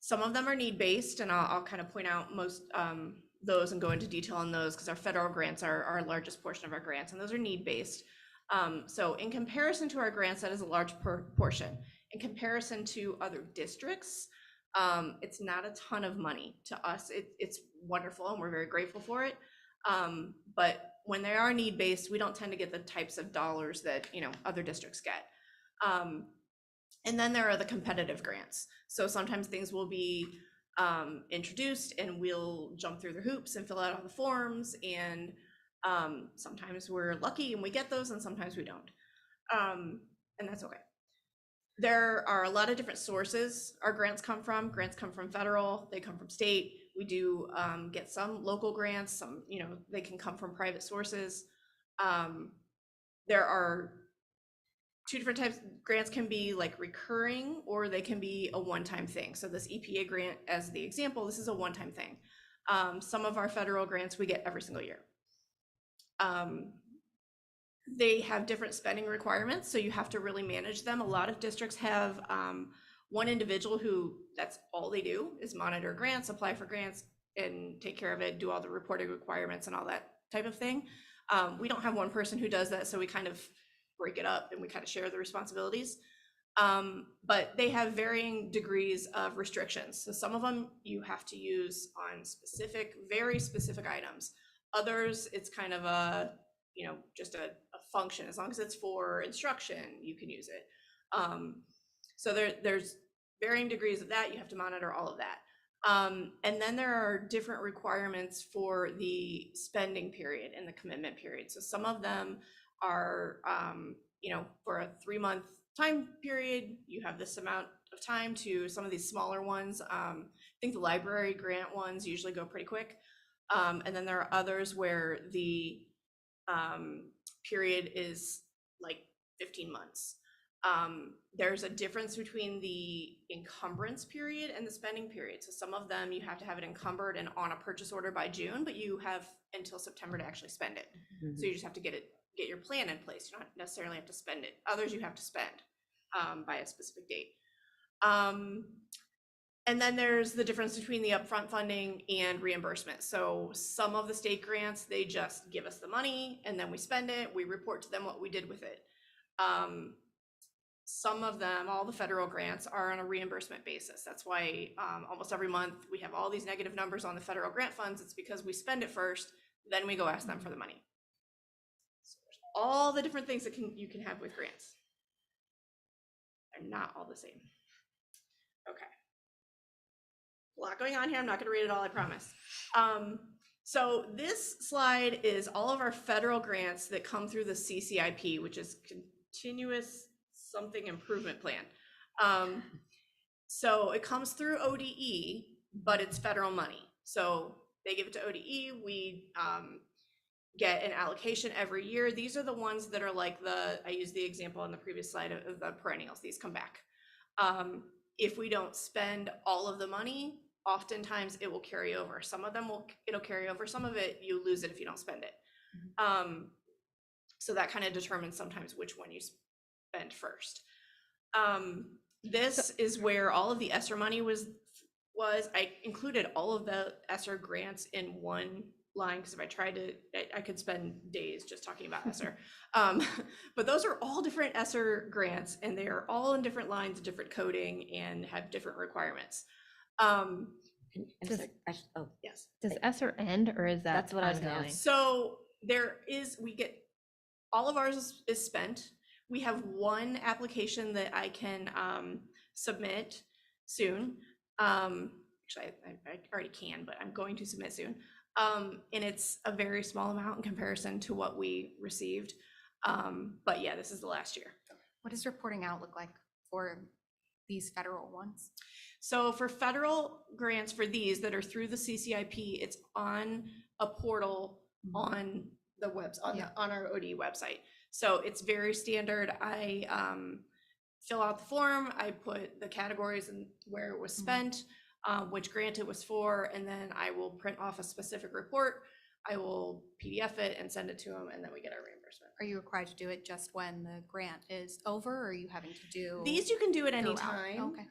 Some of them are need-based, and I'll kind of point out most those and go into detail on those, because our federal grants are our largest portion of our grants, and those are need-based. So in comparison to our grants, that is a large portion. In comparison to other districts, it's not a ton of money. To us, it's wonderful, and we're very grateful for it. But when they are need-based, we don't tend to get the types of dollars that, you know, other districts get. And then there are the competitive grants. So sometimes things will be introduced and we'll jump through the hoops and fill out all the forms, and sometimes we're lucky and we get those, and sometimes we don't. And that's okay. There are a lot of different sources our grants come from. Grants come from federal, they come from state. We do get some local grants, some, you know, they can come from private sources. There are 2 different types. Grants can be like recurring, or they can be a one-time thing. So this EPA grant, as the example, this is a one-time thing. Some of our federal grants we get every single year. They have different spending requirements, so you have to really manage them. A lot of districts have one individual who, that's all they do is monitor grants, apply for grants, and take care of it, do all the reporting requirements and all that type of thing. We don't have one person who does that, so we kind of break it up and we kind of share the responsibilities. But they have varying degrees of restrictions. So some of them you have to use on specific, very specific items. Others, it's kind of a, you know, just a function. As long as it's for instruction, you can use it. So there's varying degrees of that. You have to monitor all of that. And then there are different requirements for the spending period and the commitment period. So some of them are, you know, for a 3-month time period, you have this amount of time. To some of these smaller ones, I think the library grant ones usually go pretty quick. And then there are others where the period is like 15 months. There's a difference between the encumbrance period and the spending period. So some of them you have to have it encumbered and on a purchase order by June, but you have until September to actually spend it. So you just have to get your plan in place. You don't necessarily have to spend it. Others you have to spend by a specific date. And then there's the difference between the upfront funding and reimbursement. So some of the state grants, they just give us the money and then we spend it. We report to them what we did with it. Some of them, all the federal grants, are on a reimbursement basis. That's why almost every month we have all these negative numbers on the federal grant funds. It's because we spend it first, then we go ask them for the money. So there's all the different things that you can have with grants. They're not all the same. Okay. A lot going on here. I'm not going to read it all, I promise. So this slide is all of our federal grants that come through the CCIP, which is Continuous Something Improvement Plan. So it comes through ODE, but it's federal money. So they give it to ODE. We get an allocation every year. These are the ones that are like I used the example on the previous slide of the perennials. These come back. If we don't spend all of the money, oftentimes it will carry over. Some of them it'll carry over. Some of it, you lose it if you don't spend it. So that kind of determines sometimes which one you spend first. This is where all of the ESSER money was. I included all of the ESSER grants in one line, because if I tried to, I could spend days just talking about ESSER. But those are all different ESSER grants, and they are all in different lines, different coding, and have different requirements. Yes. Does ESSER end, or is that? That's what I was gonna ongoing? ask. So we get, all of ours is spent. We have one application that I can submit soon. Actually, I already can, but I'm going to submit soon. And it's a very small amount in comparison to what we received. But yeah, this is the last year. What does reporting out look like for these federal ones? So for federal grants, for these that are through the CCIP, it's on a portal on the on our ODE website. So it's very standard. I fill out the form, I put the categories and where it was spent, which grant it was for, and then I will print off a specific report. I will PDF it and send it to them, and then we get our reimbursement. Are you required to do it just when the grant is over, or are you having to do? These you can do at any throughout? time. Okay.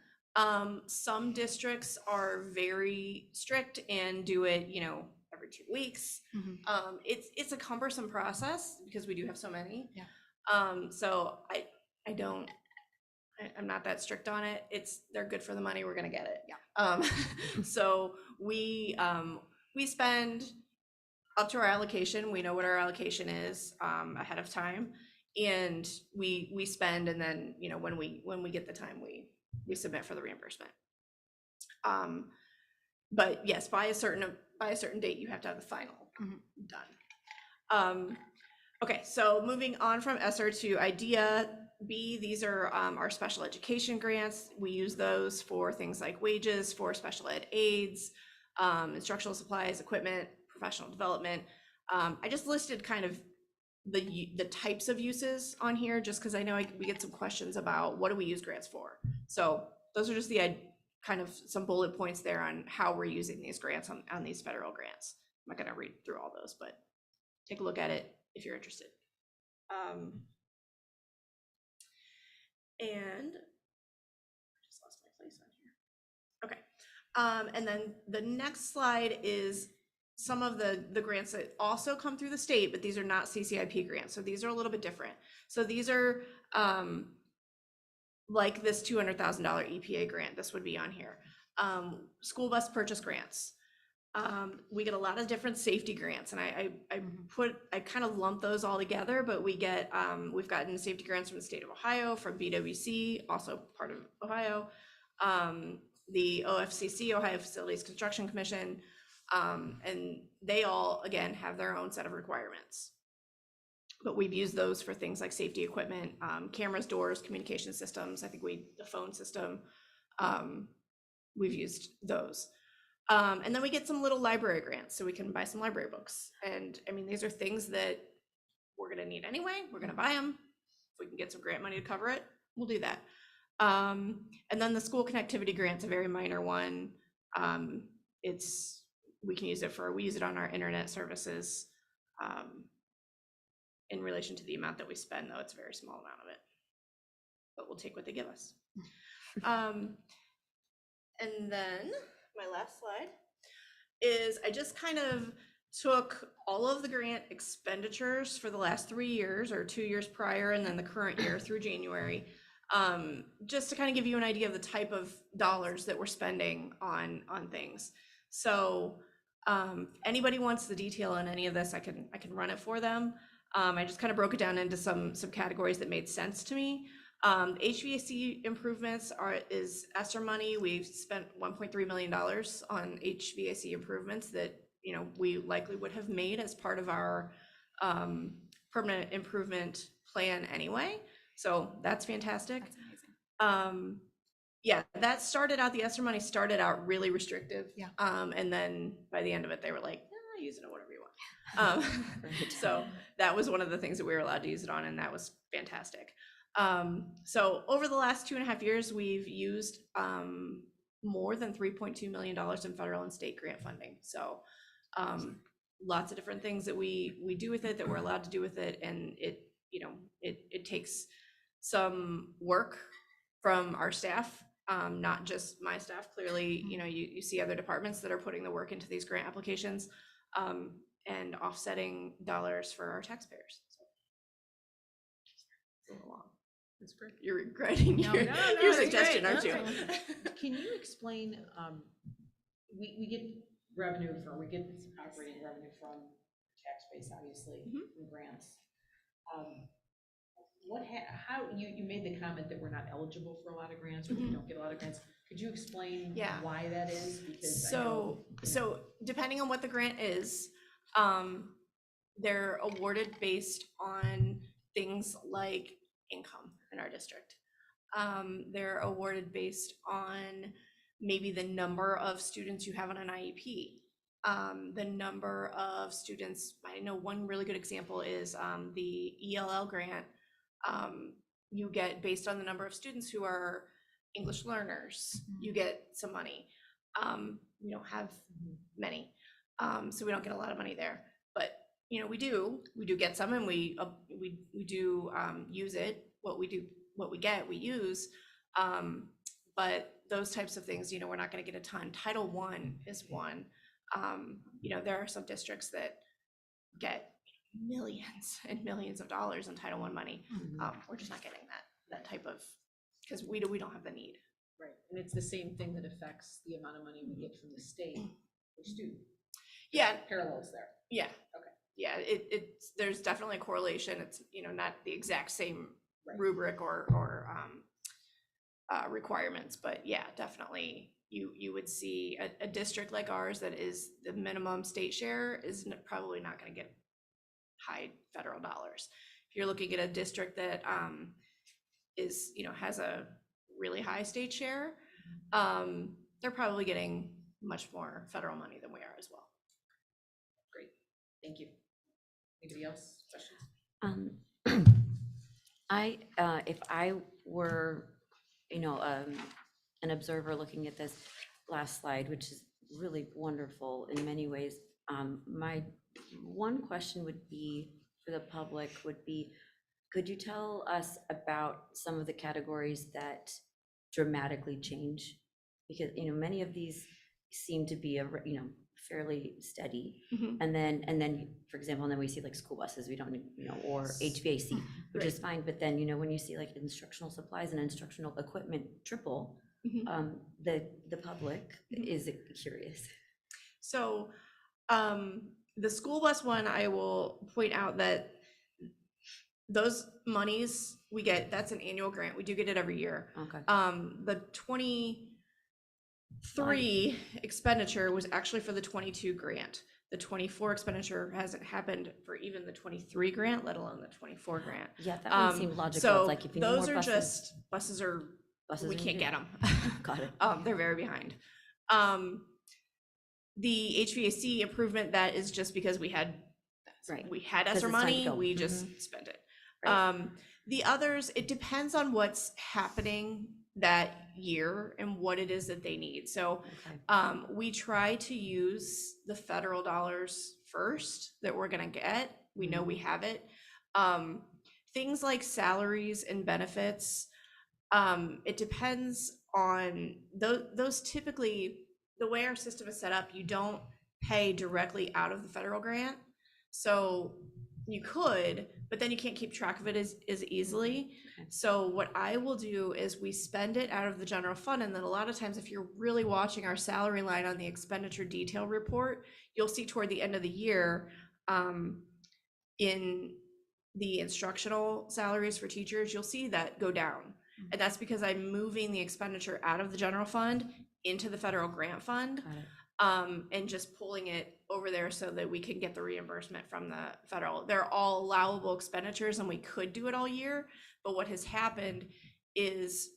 Some districts are very strict and do it, every 2 weeks. It's a cumbersome process because we do have so many. Yeah. So I'm not that strict on it. They're good for the money. We're gonna get it. Yeah. So we spend up to our allocation. We know what our allocation is ahead of time, and we spend, and then when we get the time, we submit for the reimbursement. But yes, by a certain date, you have to have the final done. Okay, so moving on from ESSER to IDEA B, these are our special education grants. We use those for things like wages for special ed aides, instructional supplies, equipment, professional development. I just listed kind of the types of uses on here, just because I know we get some questions about what do we use grants for. So those are just the kind of some bullet points there on how we're using these grants on these federal grants. I'm not going to read through all those, but take a look at it if you're interested. And I just lost my place on here. Okay. And then the next slide is some of the grants that also come through the state, but these are not CCIP grants, so these are a little bit different. So these are like this $200,000 EPA grant, this would be on here. School bus purchase grants. We get a lot of different safety grants, and I kind of lump those all together, but we get, we've gotten safety grants from the state of Ohio, from BWC, also part of Ohio, the OFCC, Ohio Facilities Construction Commission, and they all, again, have their own set of requirements. But we've used those for things like safety equipment, cameras, doors, communication systems. I think the phone system, we've used those. And then we get some little library grants, so we can buy some library books. And I mean, these are things that we're gonna need anyway. We're gonna buy them. If we can get some grant money to cover it, we'll do that. And then the school connectivity grant's a very minor one. We use it on our internet services. In relation to the amount that we spend, though, it's a very small amount of it, but we'll take what they give us. And then my last slide is I just kind of took all of the grant expenditures for the last 3 years or 2 years prior, and then the current year through January, just to kind of give you an idea of the type of dollars that we're spending on things. So anybody wants the detail on any of this, I can run it for them. I just kind of broke it down into some categories that made sense to me. HVAC improvements is ESSER money. We've spent $1.3 million on HVAC improvements that, you know, we likely would have made as part of our permanent improvement plan anyway. So that's fantastic. That's amazing. Yeah, that started out, the ESSER money started out really restrictive. Yeah. And then by the end of it, they were like, use it on whatever you want. So that was one of the things that we were allowed to use it on, and that was fantastic. So over the last 2.5 years, we've used more than $3.2 million in federal and state grant funding. So lots of different things that we do with it, that we're allowed to do with it, and it takes some work from our staff, not just my staff. Clearly, you see other departments that are putting the work into these grant applications, and offsetting dollars for our taxpayers. So it's a little long. That's great. You're regretting No, your that's suggestion, great. aren't you? Can you explain, we get revenue we get operating revenue from tax base, obviously, from grants. How you made the comment that we're not eligible for a lot of grants, or we don't get a lot of grants. Could you explain why that is? Because so depending on what the grant is, they're awarded based on things like income in our district. They're awarded based on maybe the number of students you have on an IEP, the number of students. I know one really good example is the ELL grant. You get based on the number of students who are English learners, you get some money. We don't have many, so we don't get a lot of money there. But we do get some, and we do use it. What we get, we use. But those types of things, we're not going to get a ton. Title I is one. There are some districts that get millions and millions of dollars in Title I money. We're just not getting that type of, because we don't have the need. Right, and it's the same thing that affects the amount of money we get from the state for student. Yeah, parallels there. Yeah. Okay. Yeah, there's definitely a correlation. It's not the exact same rubric or requirements, but yeah, definitely you would see a district like ours that is the minimum state share is probably not going to get high federal dollars. If you're looking at a district that is has a really high state share, they're probably getting much more federal money than we are as well. Great, thank you. Anybody else questions? If I were an observer looking at this last slide, which is really wonderful in many ways, my one question would be for the public would be, could you tell us about some of the categories that dramatically change? Because many of these seem to be fairly steady. Mhm. And then, for example, and then we see like school buses, we don't, or HVAC, which is fine. But then, when you see like instructional supplies and instructional equipment triple, Mhm. the public is curious. So, the school bus one, I will point out that those monies we get, that's an annual grant. We do get it every year. Okay. The 23 expenditure was actually for the 22 grant. The 24 expenditure hasn't happened for even the 23 grant, let alone the 24 grant. Yeah, that one seemed logical. So It's like if you need those more are buses. just, buses are, we are can't get here. them. Got it. They're very behind. The HVAC improvement, that is just because we had Because ESSER it's time to money, go. we just spent it. Right. The others, it depends on what's happening that year and what it is that they need. So we try to use the federal dollars first that we're gonna get. We know we have it. Things like salaries and benefits, it depends on those typically, the way our system is set up, you don't pay directly out of the federal grant. So you could, but then you can't keep track of it as easily. So what I will do is we spend it out of the general fund, and then a lot of times if you're really watching our salary line on the expenditure detail report, you'll see toward the end of the year, in the instructional salaries for teachers, you'll see that go down. And that's because I'm moving the expenditure out of the general fund into the federal grant fund. And just pulling it over there so that we can get the reimbursement from the federal. They're all allowable expenditures and we could do it all year, but what has happened is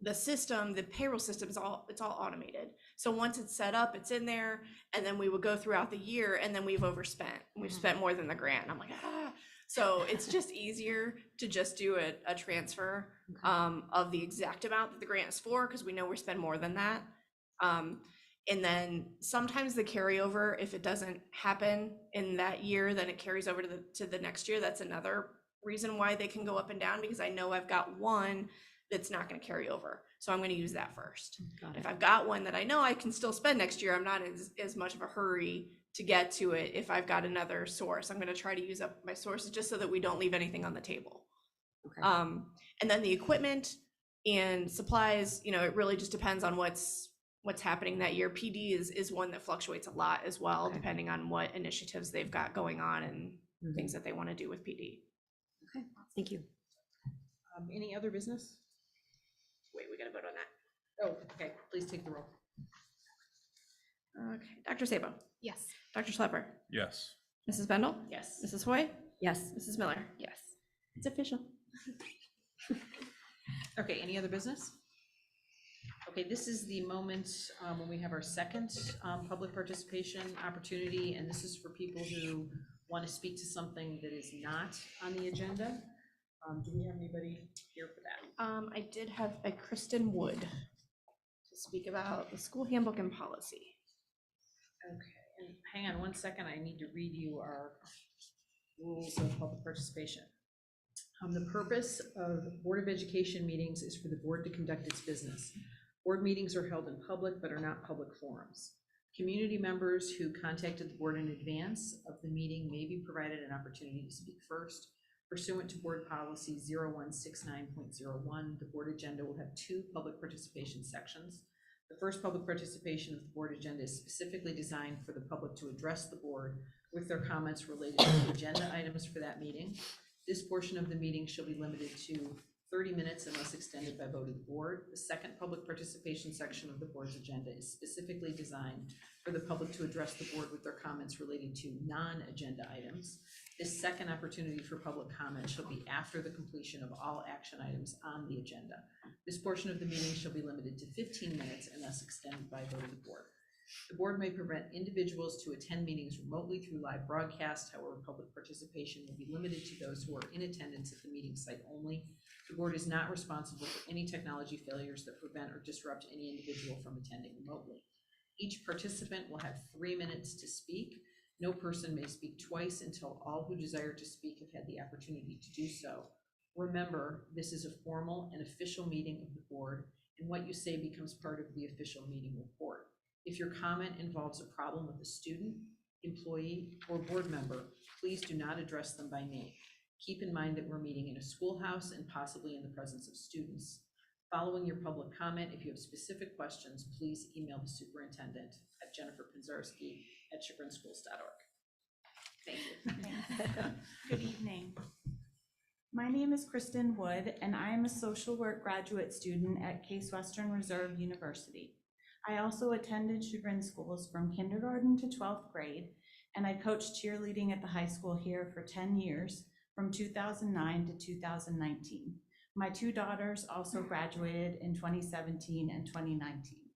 the system, the payroll system it's all automated. So once it's set up, it's in there, and then we would go throughout the year, and then we've overspent. We've spent more than the grant. And I'm like, ah. So it's just easier to just do a transfer of the exact amount that the grant is for, because we know we spend more than that. And then sometimes the carryover, if it doesn't happen in that year, then it carries over to the next year. That's another reason why they can go up and down, because I know I've got one that's not going to carry over. So I'm going to use that first. If I've got one that I know I can still spend next year, I'm not as much of a hurry to get to it. If I've got another source, I'm going to try to use up my sources just so that we don't leave anything on the table. And then the equipment and supplies, it really just depends on what's happening that year. PD is one that fluctuates a lot as well, depending on what initiatives they've got going on and things that they want to do with PD. Okay, thank you. Any other business? Wait, we gotta vote on that. Oh, okay, please take the roll. Okay, Dr. Sabo. Yes. Dr. Schlepper. Yes. Mrs. Bendel. Yes. Mrs. Hoy. Yes. Mrs. Miller. Yes. It's official. Okay, any other business? Okay, this is the moment when we have our second public participation opportunity, and this is for people who want to speak to something that is not on the agenda. Do we have anybody here for that? I did have a Kristen Wood to speak about the school handbook and policy. Okay, and hang on one second, I need to read you our rules of public participation. The purpose of Board of Education meetings is for the board to conduct its business. Board meetings are held in public but are not public forums. Community members who contacted the board in advance of the meeting may be provided an opportunity to speak first. Pursuant to Board Policy 0169.01, the board agenda will have two public participation sections. The first public participation of the board agenda is specifically designed for the public to address the board with their comments related to the agenda items for that meeting. This portion of the meeting shall be limited to 30 minutes unless extended by vote of the board. The second public participation section of the board's agenda is specifically designed for the public to address the board with their comments relating to non-agenda items. This second opportunity for public comment shall be after the completion of all action items on the agenda. This portion of the meeting shall be limited to 15 minutes unless extended by vote of the board. The board may prevent individuals to attend meetings remotely through live broadcast. However, public participation will be limited to those who are in attendance at the meeting site only. The board is not responsible for any technology failures that prevent or disrupt any individual from attending remotely. Each participant will have 3 minutes to speak. No person may speak twice until all who desire to speak have had the opportunity to do so. Remember, this is a formal and official meeting of the board, and what you say becomes part of the official meeting report. If your comment involves a problem with a student, employee, or board member, please do not address them by name. Keep in mind that we're meeting in a schoolhouse and possibly in the presence of students. Following your public comment, if you have specific questions, please email the superintendent at jenniferpinzarski@chagrinschools.org. Thank you. Good evening. My name is Kristen Wood, and I am a social work graduate student at Case Western Reserve University. I also attended Chagrin Schools from kindergarten to 12th grade, and I coached cheerleading at the high school here for 10 years, from 2009 to 2019. My two daughters also graduated in 2017 and 2019.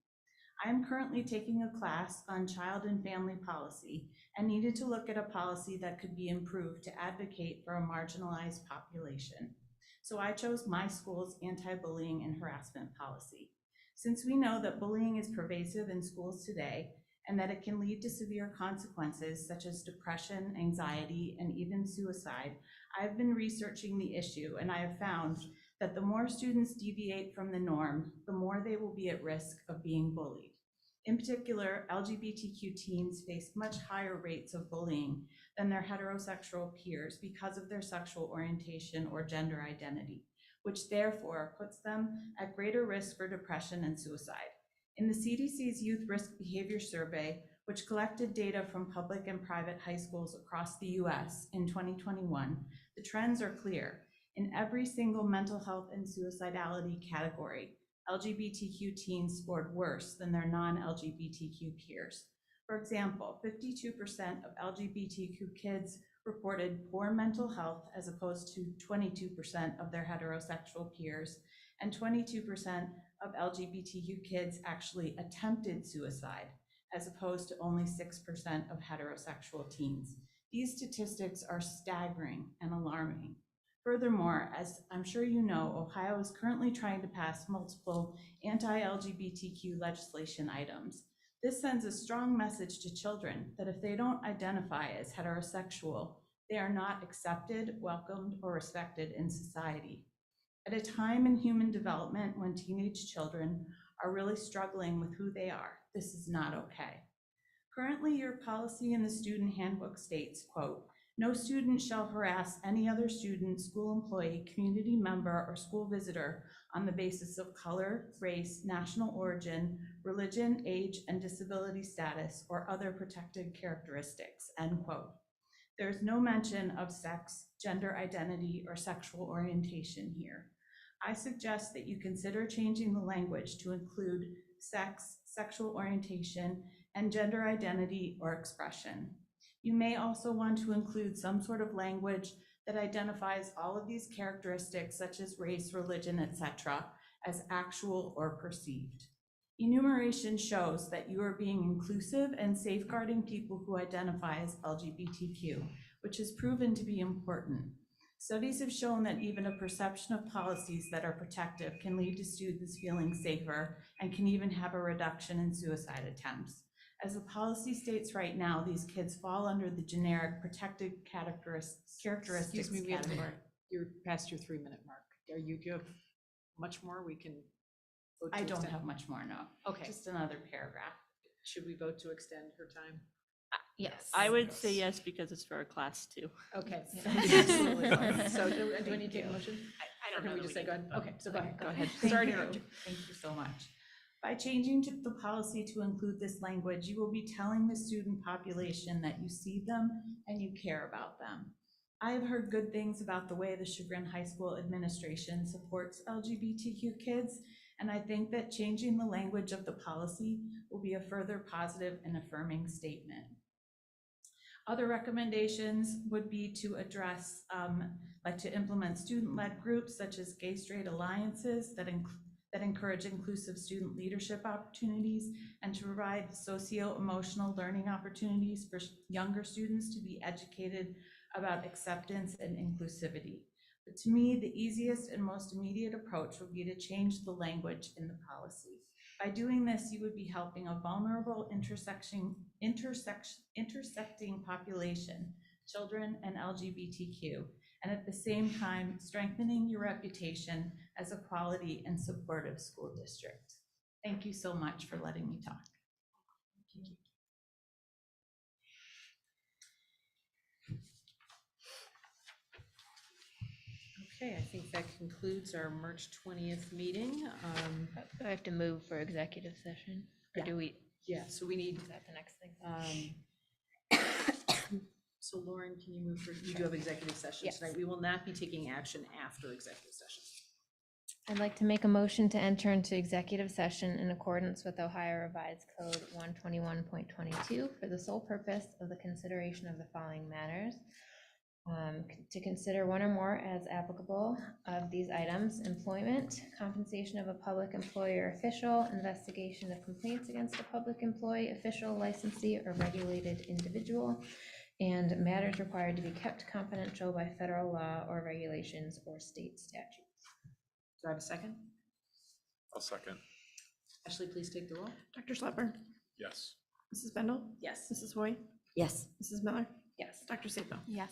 I am currently taking a class on child and family policy and needed to look at a policy that could be improved to advocate for a marginalized population. So I chose my school's anti-bullying and harassment policy. Since we know that bullying is pervasive in schools today and that it can lead to severe consequences such as depression, anxiety, and even suicide, I've been researching the issue, and I have found that the more students deviate from the norm, the more they will be at risk of being bullied. In particular, LGBTQ teens face much higher rates of bullying than their heterosexual peers because of their sexual orientation or gender identity, which therefore puts them at greater risk for depression and suicide. In the CDC's Youth Risk Behavior Survey, which collected data from public and private high schools across the US in 2021, the trends are clear. In every single mental health and suicidality category, LGBTQ teens scored worse than their non-LGBTQ peers. For example, 52% of LGBTQ kids reported poor mental health as opposed to 22% of their heterosexual peers, and 22% of LGBTQ kids actually attempted suicide, as opposed to only 6% of heterosexual teens. These statistics are staggering and alarming. Furthermore, as I'm sure you know, Ohio is currently trying to pass multiple anti-LGBTQ legislation items. This sends a strong message to children that if they don't identify as heterosexual, they are not accepted, welcomed, or respected in society. At a time in human development when teenage children are really struggling with who they are, this is not okay. Currently, your policy in the student handbook states, quote, "No student shall harass any other student, school employee, community member, or school visitor on the basis of color, race, national origin, religion, age, and disability status, or other protected characteristics," end quote. There's no mention of sex, gender identity, or sexual orientation here. I suggest that you consider changing the language to include sex, sexual orientation, and gender identity or expression. You may also want to include some sort of language that identifies all of these characteristics, such as race, religion, etc., as actual or perceived. Enumeration shows that you are being inclusive and safeguarding people who identify as LGBTQ, which has proven to be important. Studies have shown that even a perception of policies that are protective can lead to students feeling safer and can even have a reduction in suicide attempts. As the policy states right now, these kids fall under the generic protected characteristics Excuse me, we have category. You're past your 3-minute mark. Do you have much more? We can vote to I don't extend. have much more, no. Okay. Just another paragraph. Should we vote to extend her time? Yes. I would say yes because it's for our class too. Okay. Yeah. Absolutely fine. So do I need to take a motion? I Or don't can know we that just say we go need- ahead? Okay, so go ahead. Go ahead. Sorry to Thank interrupt you. Thank you so much. By changing to the policy to include this language, you will be telling the student population that you see them and you care about them. I have heard good things about the way the Chagrin High School administration supports LGBTQ kids, and I think that changing the language of the policy will be a further positive and affirming statement. Other recommendations would be to address, like to implement student-led groups such as gay-straight alliances that encourage inclusive student leadership opportunities, and to provide socio-emotional learning opportunities for younger students to be educated about acceptance and inclusivity. But to me, the easiest and most immediate approach would be to change the language in the policy. By doing this, you would be helping a vulnerable intersecting population, children and LGBTQ, and at the same time strengthening your reputation as a quality and supportive school district. Thank you so much for letting me talk. Okay, I think that concludes our March 20th meeting. Do I have to move for executive session? Or Yeah. do we, Yeah, so we need, is that the next thing? so Lauren, can you move for, you do have executive session Yes. tonight. We will not be taking action after executive session. I'd like to make a motion to enter into executive session in accordance with Ohio Revised Code 121.22 for the sole purpose of the consideration of the following matters. To consider one or more as applicable of these items: employment, compensation of a public employee or official, investigation of complaints against a public employee, official, licensee, or regulated individual, and matters required to be kept confidential by federal law or regulations or state statutes. Do I have a second? I'll second. Ashley, please take the roll. Dr. Schlepper, Yes. Mrs. Bendel, Yes. Mrs. Hoy, Yes. Mrs. Miller, Yes. Dr. Sabo. Yes.